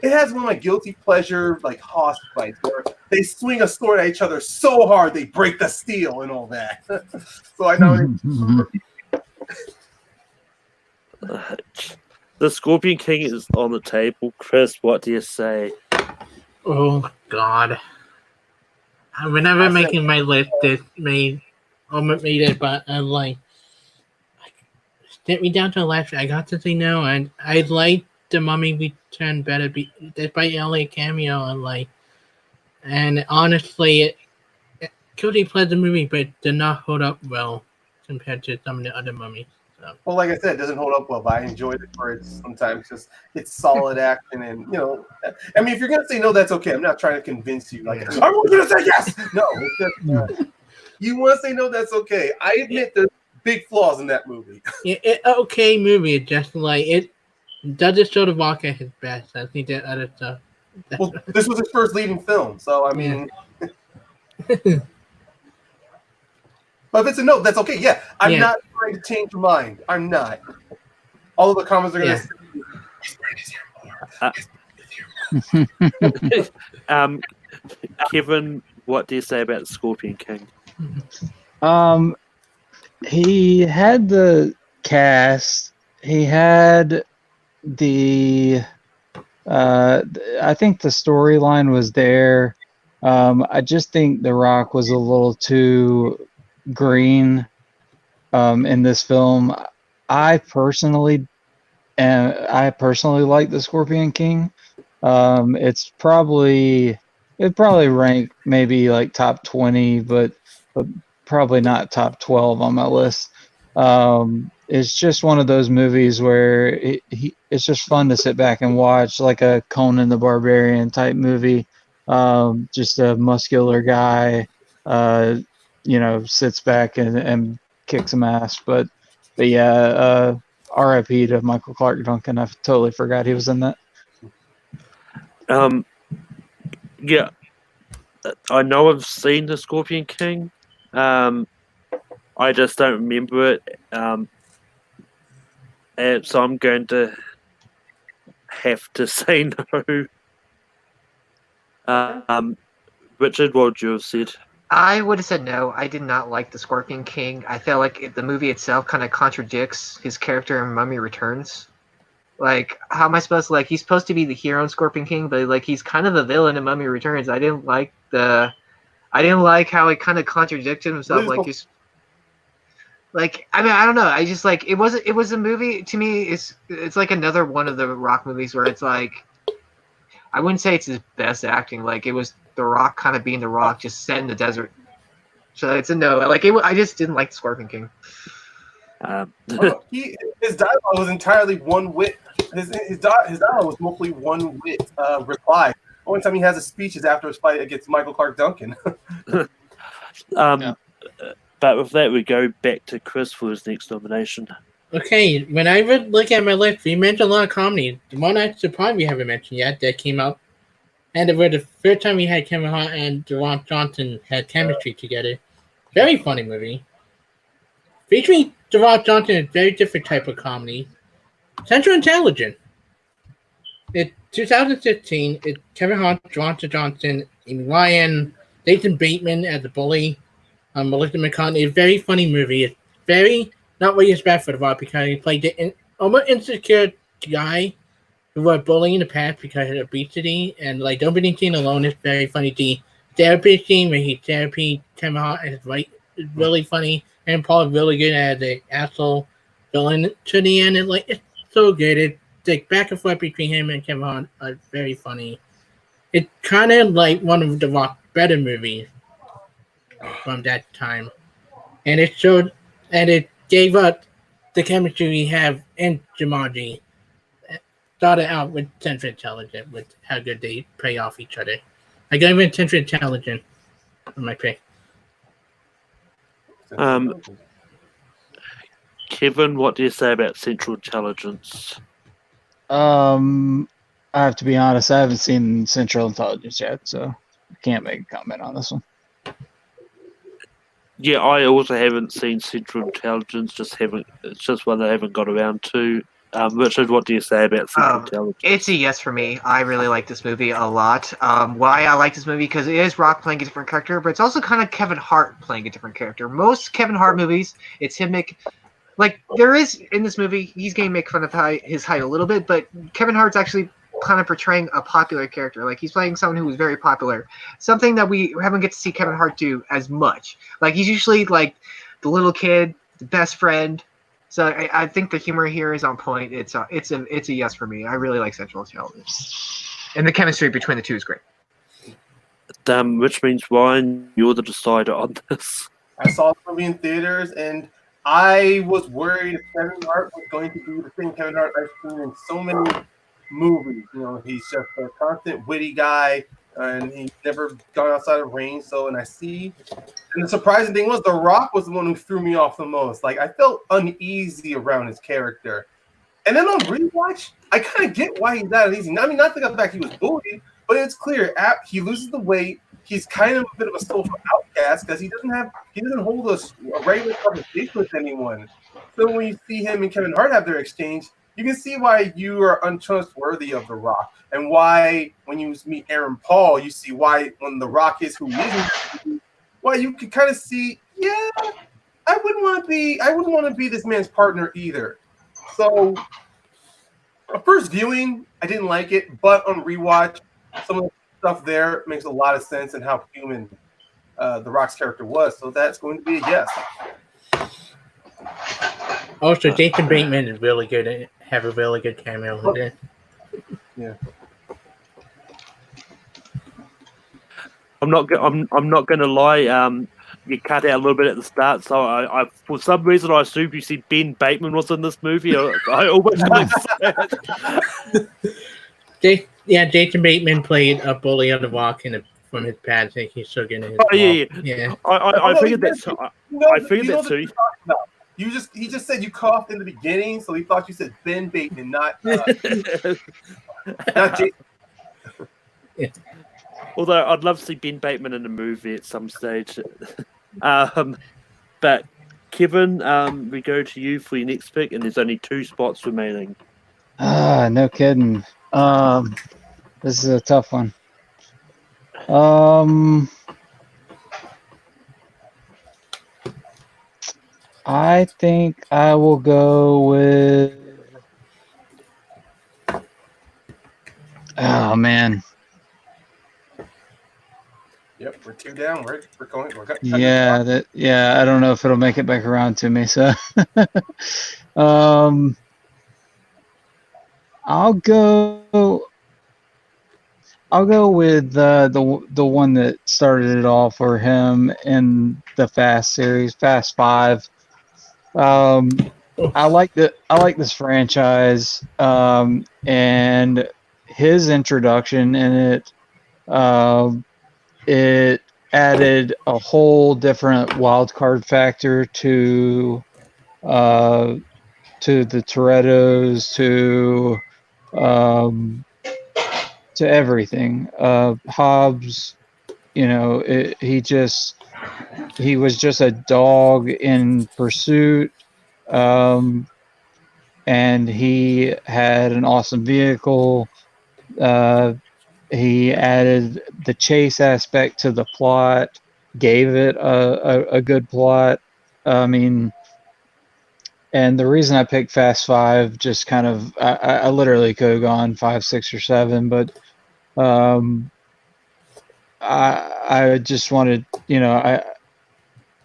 Speaker 3: it has one of my guilty pleasure like hoss fights where they swing a sword at each other so hard they break the steel and all that. So I know.
Speaker 1: The Scorpion King is on the table. Chris, what do you say?
Speaker 4: Oh God! Whenever making my list, it made it, but I'm like, get me down to the last. I got to say no, and I like The Mummy Return better, despite LA cameo. And honestly, it guilty pleasure movie, but it did not hold up well compared to some of the other mummies. So.
Speaker 3: Well, like I said, it doesn't hold up well, but I enjoyed it for it's solid action, and I mean, if you're gonna say no, that's okay. I'm not trying to convince you. Like I want you to say yes. No, it's just, you want to say no, that's okay. I admit there's big flaws in that movie.
Speaker 4: Okay movie. It's just like it doesn't show The Rock at his best. I think that other stuff.
Speaker 3: Well, this was his first leading film, so I mean.
Speaker 4: Yeah.
Speaker 3: But if it's a no, that's okay. Yeah, I'm not trying to change your mind. I'm not. All of the comments are going
Speaker 1: to say. Kevin, what do you say about Scorpion King?
Speaker 5: He had the cast. He had the. I think the storyline was there. I just think The Rock was a little too green in this film. I personally like the Scorpion King. It'd probably rank maybe like top 20, but probably not top 12 on my list. It's just one of those movies where it's just fun to sit back and watch, like a Conan the Barbarian type movie. Just a muscular guy, sits back and kicks some ass. But yeah, R.I.P. to Michael Clark Duncan. I totally forgot he was in that.
Speaker 1: Yeah, I know I've seen the Scorpion King. I just don't remember it. And so I'm going to have to say no. Richard, what would you have said?
Speaker 2: I would have said no. I did not like the Scorpion King. I felt like the movie itself kind of contradicts his character in Mummy Returns. Like, how am I supposed to, he's supposed to be the hero in Scorpion King, but he's kind of the villain in Mummy Returns. I didn't like how he kind of contradicted himself. I don't know. I just it was a movie to me. It's like another one of the Rock movies where it's I wouldn't say it's his best acting. It was The Rock kind of being The Rock, just set in the desert. So it's a no. I just didn't like the Scorpion King.
Speaker 3: His dialogue was entirely one wit. His dialogue was mostly one wit reply. The only time he has a speech is after his fight against Michael Clark Duncan.
Speaker 1: But with that, we go back to Chris for his next nomination.
Speaker 4: Okay, when I look at my list, we mentioned a lot of comedy. The one I surprised we haven't mentioned yet that came out, and it was the first time we had Kevin Hart and Dwayne Johnson had chemistry together. Very funny movie. Featuring Dwayne Johnson, a very different type of comedy. Central Intelligence. It's 2016. It's Kevin Hart, Dwayne Johnson, Amy Ryan, Nathan Bateman as a bully. Melissa McCartney. A very funny movie. It's very not what you expect for The Rock because he played the almost insecure guy who was bullying in the past because of obesity, and don't be seen alone is very funny. The therapy scene where he therapy Kevin Hart is really funny, and Paul is really good as an asshole villain to the end. It's so good. It's back and forth between him and Kevin Hart are very funny. It's kind of like one of The Rock's better movies from that time, and it gave up the chemistry we have in Jumanji. started out with Central Intelligent with how good they play off each other. I gave it Central Intelligent for my pick.
Speaker 1: Kevin, what do you say about Central Intelligence?
Speaker 5: I have to be honest, I haven't seen Central Intelligence yet, so I can't make a comment on this one.
Speaker 1: Yeah, I also haven't seen Central Intelligence. It's just one I haven't got around to. Richard, what do you say about Central Intelligence?
Speaker 2: It's a yes for me. I really like this movie a lot. Why I like this movie, because it is Rock playing a different character, but it's also kind of Kevin Hart playing a different character. Most Kevin Hart movies, it's him there is in this movie, he's going to make fun of his height a little bit, but Kevin Hart's actually kind of portraying a popular character. Like, he's playing someone who was very popular. Something that we haven't get to see Kevin Hart do as much. Like, he's usually like the little kid, the best friend. So I think the humor here is on point. It's a yes for me. I really like Central Intelligence, and the chemistry between the two is great.
Speaker 1: Which means, Ryan, you're the decider on this.
Speaker 3: I saw the movie in theaters, and I was worried if Kevin Hart was going to be the same Kevin Hart I've seen in so many movies. You know, he's just a constant witty guy, and he's never gone outside of range. And the surprising thing was The Rock was the one who threw me off the most. Like, I felt uneasy around his character. And then on rewatch, I kind of get why he's that uneasy. I mean, not the fact he was bullied, but it's clear he loses the weight. He's kind of a bit of a social outcast because he doesn't hold a regular conversation with anyone. So when you see him and Kevin Hart have their exchange, you can see why you are untrustworthy of The Rock, and why when you meet Aaron Paul, you see why when The Rock is who he is, why you can kind of see, yeah, I wouldn't want to be this man's partner either. So, a first viewing, I didn't like it, but on rewatch, some of the stuff there makes a lot of sense and how human The Rock's character was. So that's going to be a yes.
Speaker 4: Also, Jason Bateman is really good and have a really good cameo in there.
Speaker 3: Yeah.
Speaker 1: I'm not going to lie. You cut out a little bit at the start, so I for some reason I assumed you said Ben Bateman was in this movie. I almost
Speaker 4: Jason Bateman played a bully on The Rock from his past. I think he's so good in his
Speaker 1: yeah. I figured that. I figured that too.
Speaker 3: He just said you coughed in the beginning, so he thought you said Ben Bateman, not Jason.
Speaker 4: Yeah.
Speaker 1: Although I'd love to see Ben Bateman in a movie at some stage. But Kevin, we go to you for your next pick, and there's only 2 spots remaining.
Speaker 5: No kidding. This is a tough one. I think I will go with. Oh man.
Speaker 3: Yep, we're 2 down. We're going.
Speaker 5: Yeah, I don't know if it'll make it back around to me. So, I'll go with the one that started it all for him in the Fast series, Fast 5. I like this franchise, and his introduction in it. It added a whole different wild card factor to the Torettos, to everything. Hobbs, he was just a dog in pursuit, and he had an awesome vehicle. He added the chase aspect to the plot, gave it a good plot. I mean, and the reason I picked Fast 5, just kind of, I literally could have gone 5, 6, or 7, but I just wanted, I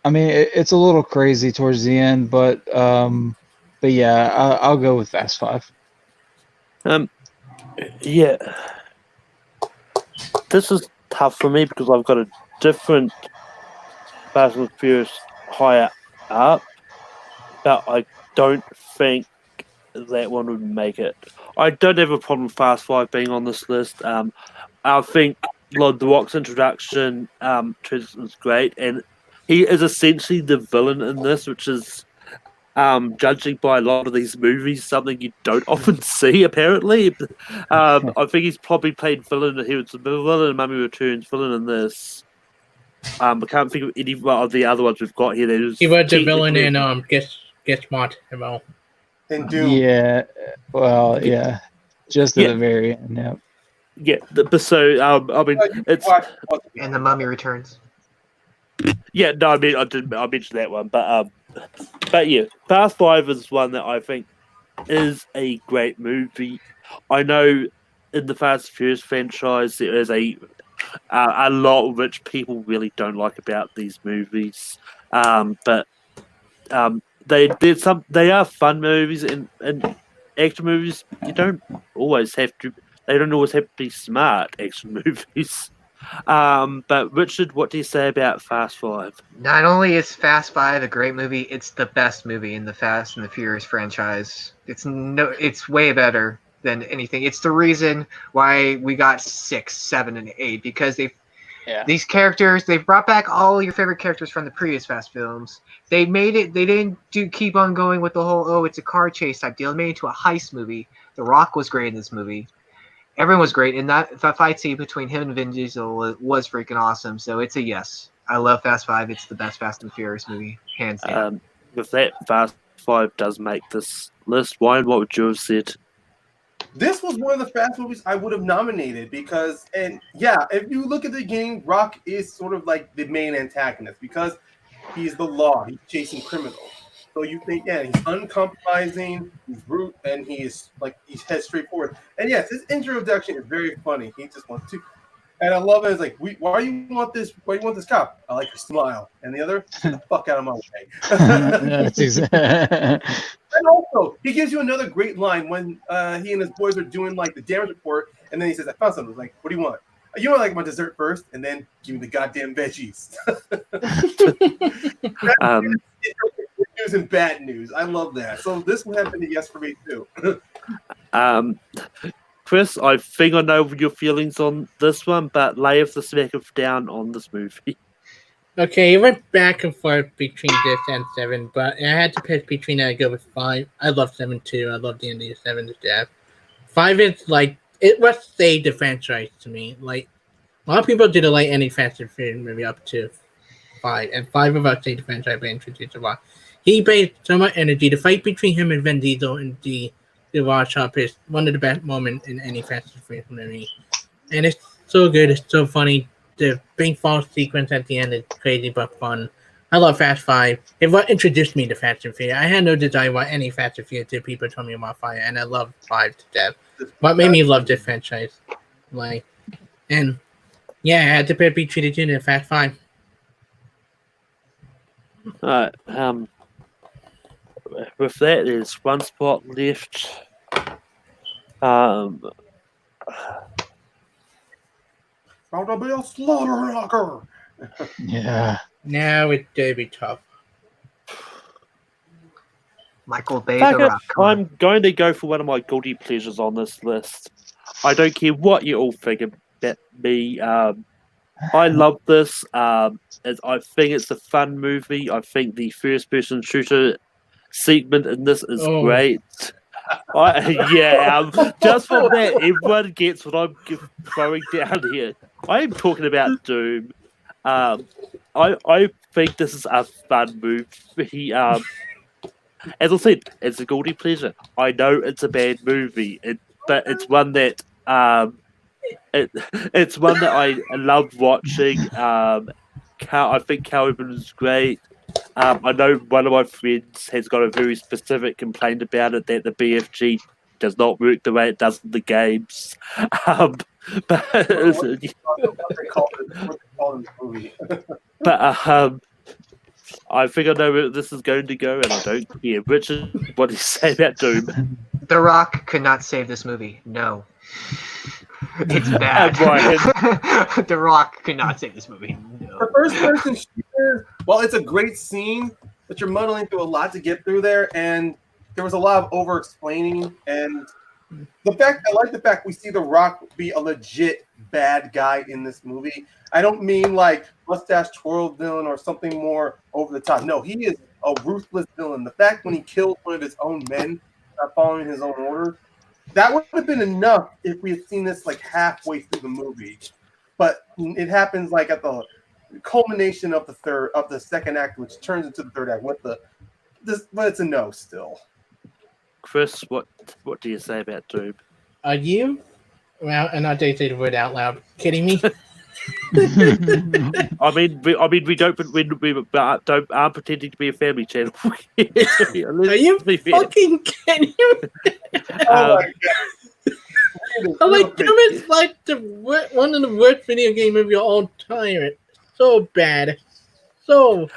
Speaker 5: mean, it's a little crazy towards the end, but yeah, I'll go with Fast 5.
Speaker 1: Yeah. This is tough for me because I've got a different Fast and Furious higher up, but I don't think that one would make it. I don't have a problem with Fast Five being on this list. I think The Rock's introduction to this is great, and he is essentially the villain in this, which is judging by a lot of these movies, something you don't often see. Apparently, I think he's probably played villain. He was the villain in Mummy Returns, villain in this. I can't think of any of the other ones we've got here.
Speaker 4: He was the villain in Get Smart. Well,
Speaker 3: And Doom.
Speaker 5: Yeah. Well, yeah. Just at the very end. Yep.
Speaker 1: Yeah, but so I mean, it's
Speaker 2: And The Mummy Returns.
Speaker 1: yeah. No, I mean, I mentioned that one, but yeah, Fast Five is one that I think is a great movie. I know in the Fast and Furious franchise there is a lot which people really don't like about these movies, but they are fun movies and action movies. You don't always have to. They don't always have to be smart action movies. But Richard, what do you say about Fast Five?
Speaker 2: Not only is Fast Five a great movie, it's the best movie in the Fast and the Furious franchise. It's way better than anything. It's the reason why we got 6, 7, and 8 because these characters, they've brought back all your favorite characters from the previous Fast films. They made it. They didn't keep on going with the whole it's a car chase type deal. They made it into a heist movie. The Rock was great in this movie. Everyone was great, and that fight scene between him and Vin Diesel was freaking awesome. So it's a yes. I love Fast Five. It's the best Fast and Furious movie, hands down.
Speaker 1: With that, Fast Five does make this list. Why? What would you have said?
Speaker 3: This was one of the Fast movies I would have nominated because, and yeah, if you look at the beginning, Rock is sort of like the main antagonist because he's the law. He's chasing criminals. So you think, yeah, he's uncompromising, he's brute, and he's head straightforward. And yes, his introduction is very funny. He just wants to, and I love it. It's like, why do you want this? Why do you want this cop? I like your smile. And the other, get the fuck out of my way.
Speaker 5: That's exactly.
Speaker 3: And also, he gives you another great line when he and his boys are doing like the damage report, and then he says, "I found something." Like, what do you want? You want like my dessert first, and then give me the goddamn veggies. Good news and bad news. I love that. So this would have been a yes for me too.
Speaker 1: Chris, I think I know your feelings on this one, but lay us the smack of down on this movie.
Speaker 4: okay, it went back and forth between this and 7, but I had to pick between. I go with 5. I love 7 too. I love the end of 7 to death. 5 is like it was saved the franchise to me. Like a lot of people didn't like any Fast and Furious movie up to 5, and 5 of us saved the franchise by introducing a lot. He paid so much energy. The fight between him and Vin Diesel in the Watch Shop is one of the best moments in any Fast and Furious movie. And it's so good. It's so funny. The big false sequence at the end is crazy but fun. I love Fast 5. It what introduced me to Fast and Furious. I had no desire to watch any Fast and Furious until people told me about 5, and I love 5 to death. What made me love this franchise. And yeah, I had to pick between the two and Fast 5.
Speaker 1: Alright, with that, there's one spot left.
Speaker 3: About to be a slaughter knocker.
Speaker 5: Yeah.
Speaker 4: Now it's going to be tough.
Speaker 2: Michael Bay,
Speaker 1: Fuck
Speaker 2: The
Speaker 1: it,
Speaker 2: Rock.
Speaker 1: I'm going to go for one of my guilty pleasures on this list. I don't care what you all think about me. I love this. I think it's a fun movie. I think the first-person shooter segment in this is great. Just for that, everyone gets what I'm throwing down here. I am talking about Doom. I think this is a fun movie. As I said, it's a guilty pleasure. I know it's a bad movie, but it's one that it's one that I love watching. I think Calvin is great. I know one of my friends has got a very specific complaint about it, that the BFG does not work the way it does in the games. But I think I know where this is going to go, and I don't care. Richard, what do you say about Doom?
Speaker 2: The Rock could not save this movie. No. It's bad. The Rock could not save this movie. No.
Speaker 3: The first-person shooter, well, it's a great scene, but you're muddling through a lot to get through there, and there was a lot of over-explaining, and I like the fact we see The Rock be a legit bad guy in this movie. I don't mean like mustache twirl villain or something more over the top. No, he is a ruthless villain. The fact when he killed one of his own men, not following his own orders, that would have been enough if we had seen this like halfway through the movie. But it happens like at the culmination of the second act, which turns into the third act. But it's a no still.
Speaker 1: Chris, what do you say about Doom?
Speaker 4: Are you? Well, and I do say the word out loud. Kidding me?
Speaker 1: I mean, we don't aren't pretending to be a family channel.
Speaker 4: Are you fucking kidding me?
Speaker 3: Oh my god!
Speaker 4: I'm like, Doom is like one of the worst video game movies of all time. It's so bad. So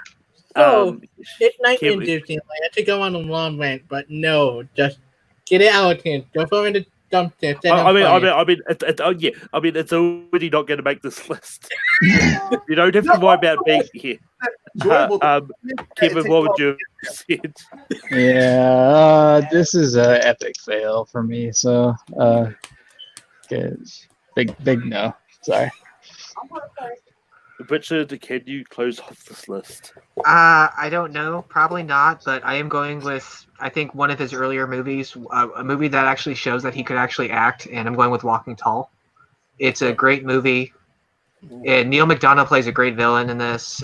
Speaker 4: it's night-inducing. I had to go on a long rant, but no, just get it out of here. Don't throw in the dumpster.
Speaker 1: I mean, it's already not going to make this list. You don't have to worry about being here. Kevin, what would you have said?
Speaker 5: Yeah, this is an epic fail for me. So, big no. Sorry.
Speaker 1: Richard, can you close off this list?
Speaker 2: I don't know, probably not, but I am going with, I think, one of his earlier movies, a movie that actually shows that he could actually act, and I'm going with Walking Tall. It's a great movie. And Neil McDonough plays a great villain in this.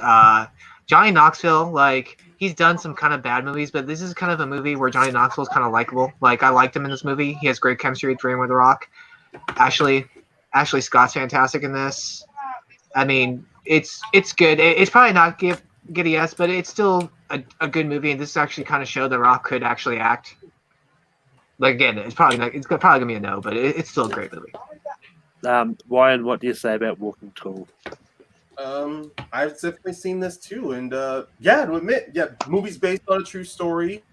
Speaker 2: Johnny Knoxville, like, he's done some kind of bad movies, but this is kind of a movie where Johnny Knoxville is kind of likable. Like, I liked him in this movie. He has great chemistry with The Rock. Ashley Scott's fantastic in this. I mean, it's good. It's probably not get a yes, but it's still a good movie, and this actually kind of showed The Rock could actually act. Like, again, it's probably gonna be a no, but it's still a great movie.
Speaker 1: Ryan, what do you say about Walking Tall?
Speaker 3: I've definitely seen this too, and to admit, movie's based on a true story.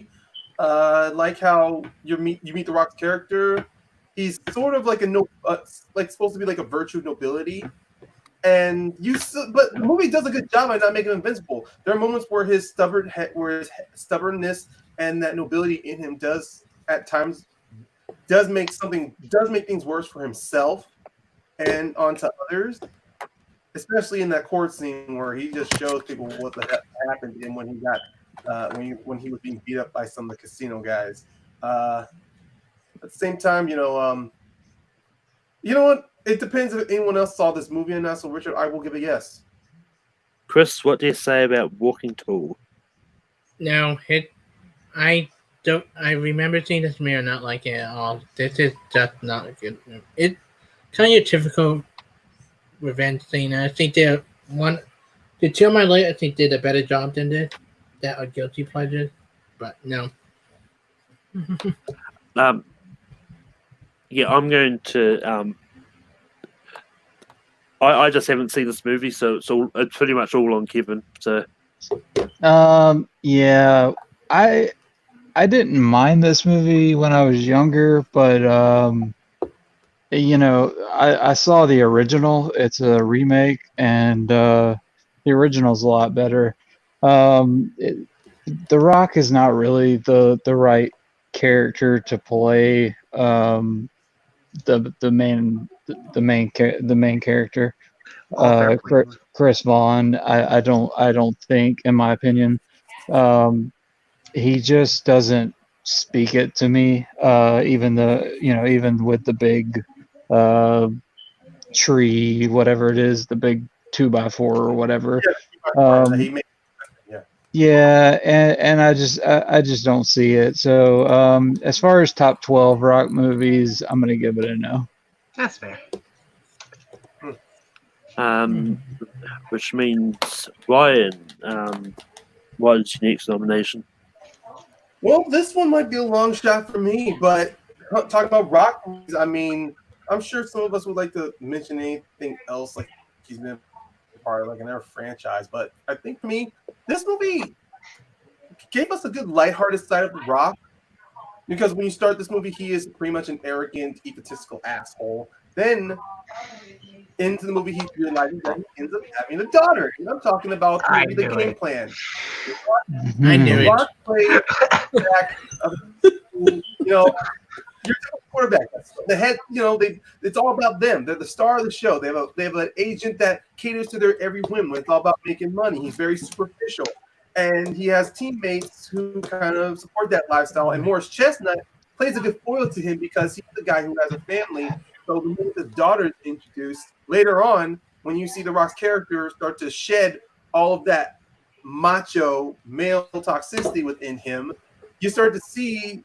Speaker 3: Like how you meet The Rock's character. He's sort of like like supposed to be like a virtue of nobility, but the movie does a good job at not making him invincible. There are moments where his stubbornness and that nobility in him does at times make things worse for himself and onto others. Especially in that court scene where he just shows people what the heck happened to him when he got when he was being beat up by some of the casino guys. At the same time, you know what? It depends if anyone else saw this movie or not. So, Richard, I will give a yes.
Speaker 1: Chris, what do you say about Walking Tall?
Speaker 4: No, I don't. I remember seeing this movie and not liking it at all. This is just not a good movie. It's kind of typical revenge scene. I think the Chill My Light, I think, did a better job than this. That are guilty pleasures, but no.
Speaker 1: Yeah, I'm going to. I just haven't seen this movie, so it's pretty much all on Kevin. So,
Speaker 5: yeah, I didn't mind this movie when I was younger, but I saw the original. It's a remake, and the original's a lot better. The Rock is not really the right character to play the main character. Chris Vaughn. I don't think, in my opinion, he just doesn't speak it to me. Even with the big tree, whatever it is, the big 2x4 or whatever. Yeah, and I just don't see it. So as far as top 12 Rock movies, I'm gonna give it a no.
Speaker 2: That's fair.
Speaker 1: Which means Ryan, what is your next nomination?
Speaker 3: Well, this one might be a long shot for me, but talking about Rock movies, I mean, I'm sure some of us would like to mention anything else, like he's been part of like another franchise. But I think for me, this movie gave us a good lighthearted side of The Rock. Because when you start this movie, he is pretty much an arrogant, egotistical asshole. Then into the movie, he realizes that he ends up having a daughter. And I'm talking about
Speaker 2: I
Speaker 3: the
Speaker 2: knew
Speaker 3: game
Speaker 2: it.
Speaker 3: plan.
Speaker 4: I knew
Speaker 3: The
Speaker 4: it.
Speaker 3: Rock plays back of, you know, your typical quarterback. The head, it's all about them. They're the star of the show. They have an agent that caters to their every whim. It's all about making money. He's very superficial, and he has teammates who kind of support that lifestyle. And Morris Chestnut plays a good foil to him because he's the guy who has a family. So the minute his daughter is introduced later on, when you see the Rock's character start to shed all of that macho male toxicity within him, you start to see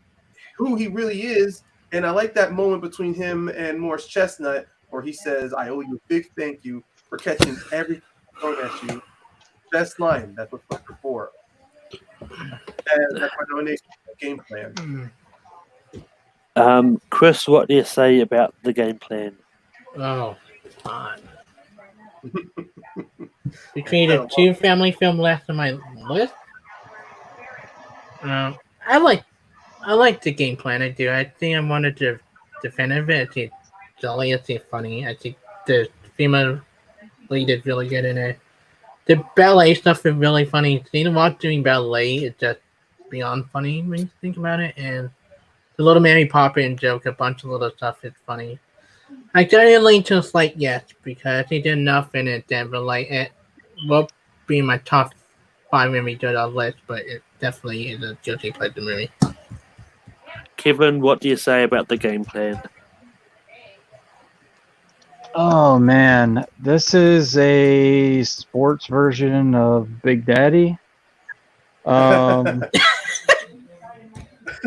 Speaker 3: who he really is. And I like that moment between him and Morris Chestnut where he says, I owe you a big thank you for catching everything thrown at you. Best line. That's what Fucker for. And that's my nomination for the game plan.
Speaker 1: Chris, what do you say about the game plan?
Speaker 4: Oh, God. Between the two family film left on my list, I like the game plan. I do. I think I wanted to defend it. I think it's jolly. I think funny. I think the female lead is really good in it. The ballet stuff is really funny. Seeing Rock doing ballet is just beyond funny when you think about it. And the little Mary Poppins joke, a bunch of little stuff is funny. I don't lean to a slight yes because I think there's enough in it that relate it will be my top 5 movie good on list, but it definitely is a guilty pleasure movie.
Speaker 1: Kevin, what do you say about the game plan?
Speaker 5: Oh man, this is a sports version of Big Daddy.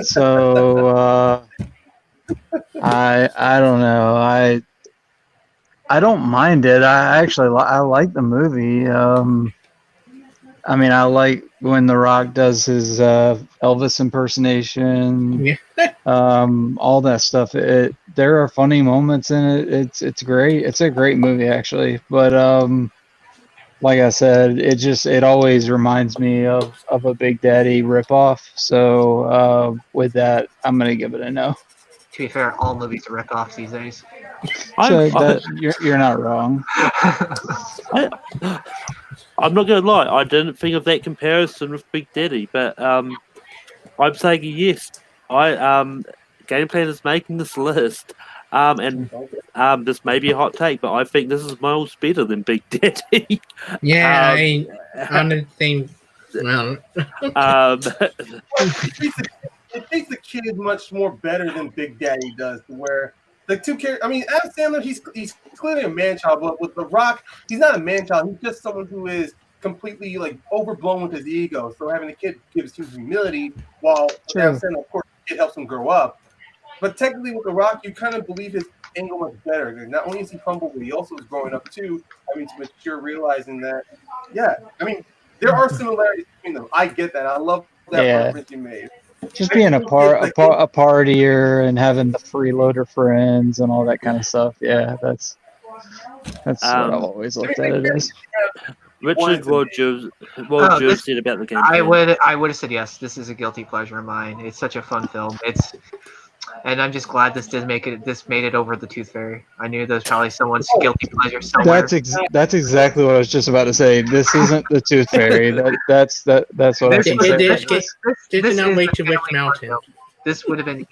Speaker 5: So I don't know. I don't mind it. I actually I like the movie. I mean, I like when The Rock does his Elvis impersonation.
Speaker 4: Yeah.
Speaker 5: All that stuff. There are funny moments in it. It's great. It's a great movie actually. But like I said, it always reminds me of a Big Daddy ripoff. So with that, I'm gonna give it a no.
Speaker 2: To be fair, all movies are ripoffs these days.
Speaker 5: So you're not wrong.
Speaker 1: I'm not going to lie. I didn't think of that comparison with Big Daddy, but I'm saying yes. Game Plan is making this list, and this may be a hot take, but I think this is miles better than Big Daddy.
Speaker 4: Yeah, on the same. Well,
Speaker 3: It makes the kid much more better than Big Daddy does, to where the two characters. I mean, Adam Sandler, he's clearly a man child, but with The Rock, he's not a man child. He's just someone who is completely like overblown with his ego. So having a kid gives him humility, while Adam Sandler, of course, it helps him grow up. But technically, with The Rock, you kind of believe his angle much better. Not only is he humble, but he also is growing up too. I mean, to mature, realizing that, yeah. I mean, there are similarities between them. I get that. I love that reference you made.
Speaker 5: Just being a partier and having the freeloader friends and all that kind of stuff. Yeah, that's what I've always looked at it as.
Speaker 1: Richard, what would you said about the game plan?
Speaker 2: I would have said yes. This is a guilty pleasure of mine. It's such a fun film. And I'm just glad this made it over the Tooth Fairy. I knew there was probably someone's guilty pleasure somewhere.
Speaker 5: That's exactly what I was just about to say. This isn't the Tooth Fairy. That's what I was going to say.
Speaker 4: This not wait to Witch Mountain.
Speaker 2: This would have been.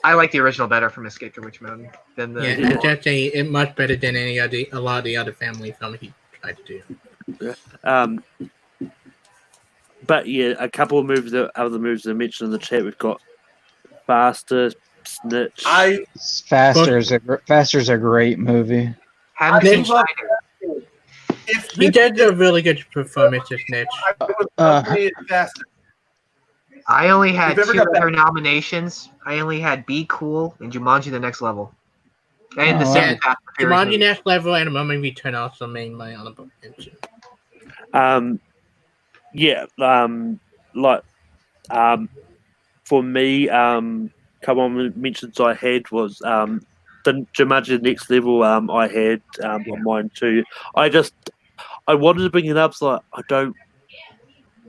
Speaker 2: I like the original better from Escape to Witch Mountain than the.
Speaker 4: Yeah, that's it much better than a lot of the other family film he tried to do.
Speaker 1: But yeah, a couple of other movies I mentioned in the chat. We've got Faster, Snitch.
Speaker 5: Faster's a great movie.
Speaker 4: He did a really good performance as Snitch.
Speaker 2: I only had 2 other nominations. I only had Be Cool and Jumanji: The Next Level. And the second
Speaker 4: Jumanji: Next Level and A Moment Return also made my honorable mention.
Speaker 1: For me, couple of mentions I had was the Jumanji Next Level. I had on mine too. I wanted to bring it up, so I don't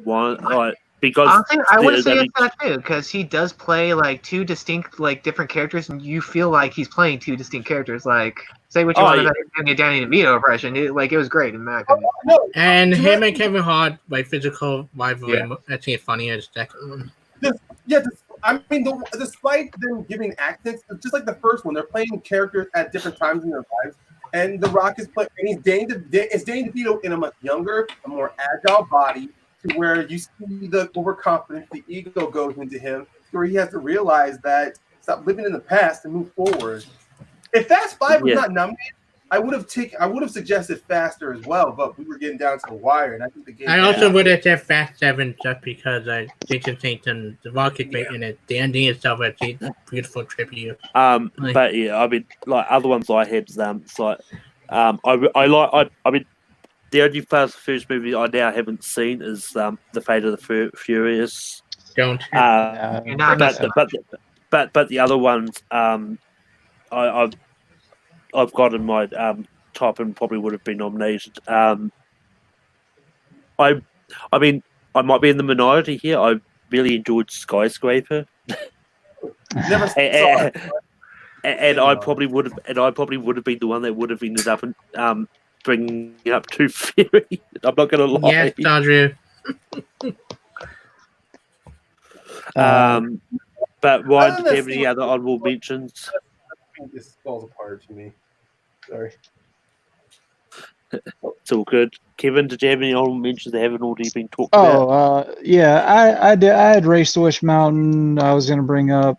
Speaker 1: want because
Speaker 2: I would have said that too, because he does play like 2 distinct, like different characters, and you feel like he's playing 2 distinct characters. Like Say what you
Speaker 1: Oh,
Speaker 2: want
Speaker 1: yeah.
Speaker 2: about the Danny DeVito impression. It was great in my opinion.
Speaker 3: No,
Speaker 4: And
Speaker 3: you know
Speaker 4: him
Speaker 3: what?
Speaker 4: and Kevin Hart, like physical rivalry,
Speaker 2: Yeah.
Speaker 4: I think it's funny as second one.
Speaker 3: I mean, despite them giving accents, it's just like the first one, they're playing characters at different times in their lives. And The Rock is playing, and it's Danny DeVito in a much younger, a more agile body, to where you see the overconfidence, the ego goes into him, where he has to realize that stop living in the past and move forward. If Fast Five was
Speaker 1: Yeah.
Speaker 3: not nominated, I would have suggested Faster as well, but we were getting down to the wire, and I think the game.
Speaker 4: I also would have said Fast 7 just because Jason Statham, The Rock is great in it. The ending itself is a beautiful tribute. Like-
Speaker 1: But yeah, I mean, like other ones I had, it's like, I mean, the only Fast and Furious movie I now haven't seen is The Fate of the Furious.
Speaker 4: Don't.
Speaker 2: You're not missing
Speaker 1: But the other ones, I've got in my top and probably would have been nominated. I mean, I might be in the minority here. I really enjoyed Skyscraper,
Speaker 3: Never saw
Speaker 1: and,
Speaker 3: it.
Speaker 1: and I probably would have been the one that would have ended up bringing up Too Fury. I'm not going to lie.
Speaker 4: Yes, Audrey.
Speaker 1: But Ryan,
Speaker 3: Other
Speaker 1: did you have
Speaker 3: than
Speaker 1: any other honorable mentions?
Speaker 3: This falls apart to me. Sorry.
Speaker 1: It's all good. Kevin, did you have any honorable mentions that haven't already been talked about?
Speaker 5: Oh, yeah, I did. I had Race to Wish Mountain. I was gonna bring up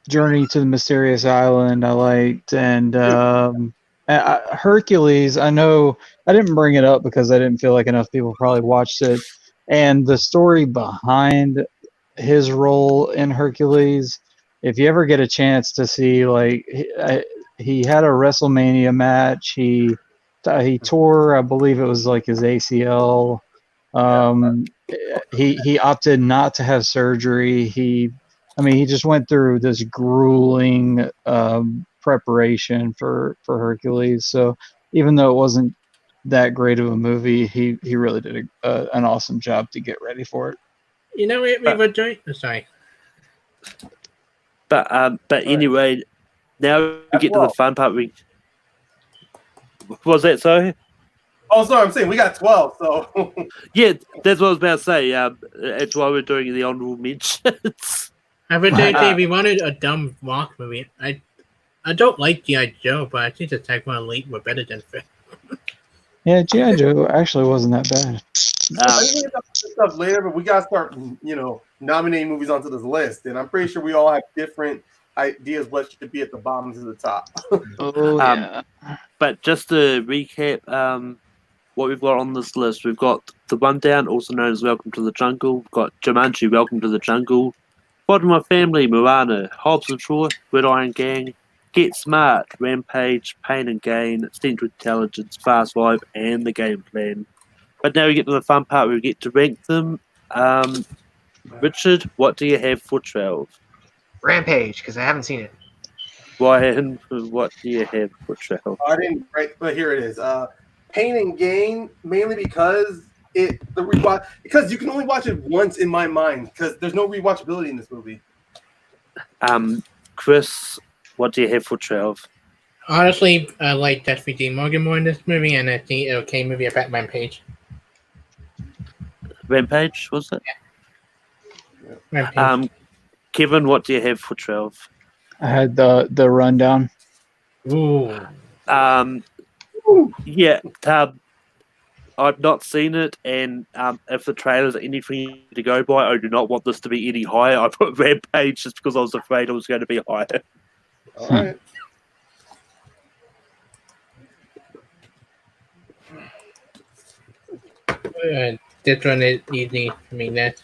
Speaker 5: Journey to the Mysterious Island. I liked, and Hercules. I know I didn't bring it up because I didn't feel like enough people probably watched it, and the story behind his role in Hercules. If you ever get a chance to see, like, he had a WrestleMania match. He tore, I believe it was like his ACL. He opted not to have surgery. He just went through this grueling preparation for Hercules. So even though it wasn't that great of a movie, he really did an awesome job to get ready for it.
Speaker 4: You know what we were doing? Sorry.
Speaker 1: But anyway, now we get to the fun part. What was that, sorry?
Speaker 3: Oh, sorry, I'm saying we got 12, so.
Speaker 1: Yeah, that's what I was about to say. That's why we're doing the honorable mentions.
Speaker 4: I would say we wanted a dumb rock movie. I don't like G.I. Joe, but I think the second one late were better than fifth.
Speaker 5: Yeah, G.I. Joe actually wasn't that bad.
Speaker 3: I think we can talk about this stuff later, but we got to start, nominating movies onto this list. And I'm pretty sure we all have different ideas what should be at the bottom to the top.
Speaker 5: Oh, yeah.
Speaker 1: But just to recap, what we've got on this list, we've got The Rundown, also known as Welcome to the Jungle. We've got Jumanji, Welcome to the Jungle. Bottom of My Family, Moana, Hobbs and Shaw, Red Iron Gang, Get Smart, Rampage, Pain and Gain, Central Intelligence, Fast Five, and The Game Plan. But now we get to the fun part where we get to rank them. Richard, what do you have for 12?
Speaker 2: Rampage, because I haven't seen it.
Speaker 1: Ryan, what do you have for 12?
Speaker 3: I didn't write, but here it is. Pain and Gain, mainly because because you can only watch it once in my mind, because there's no rewatchability in this movie.
Speaker 1: Chris, what do you have for 12?
Speaker 4: Honestly, I like Jeffrey D. Morgan more in this movie, and I think it's okay movie about Rampage.
Speaker 1: Rampage, was it?
Speaker 4: Rampage.
Speaker 1: Kevin, what do you have for 12?
Speaker 5: I had the Rundown.
Speaker 4: Ooh.
Speaker 1: Yeah, I've not seen it, and if the trailers are anything to go by, I do not want this to be any higher. I put Rampage just because I was afraid it was going to be higher.
Speaker 3: All right.
Speaker 4: This one is easy for me next.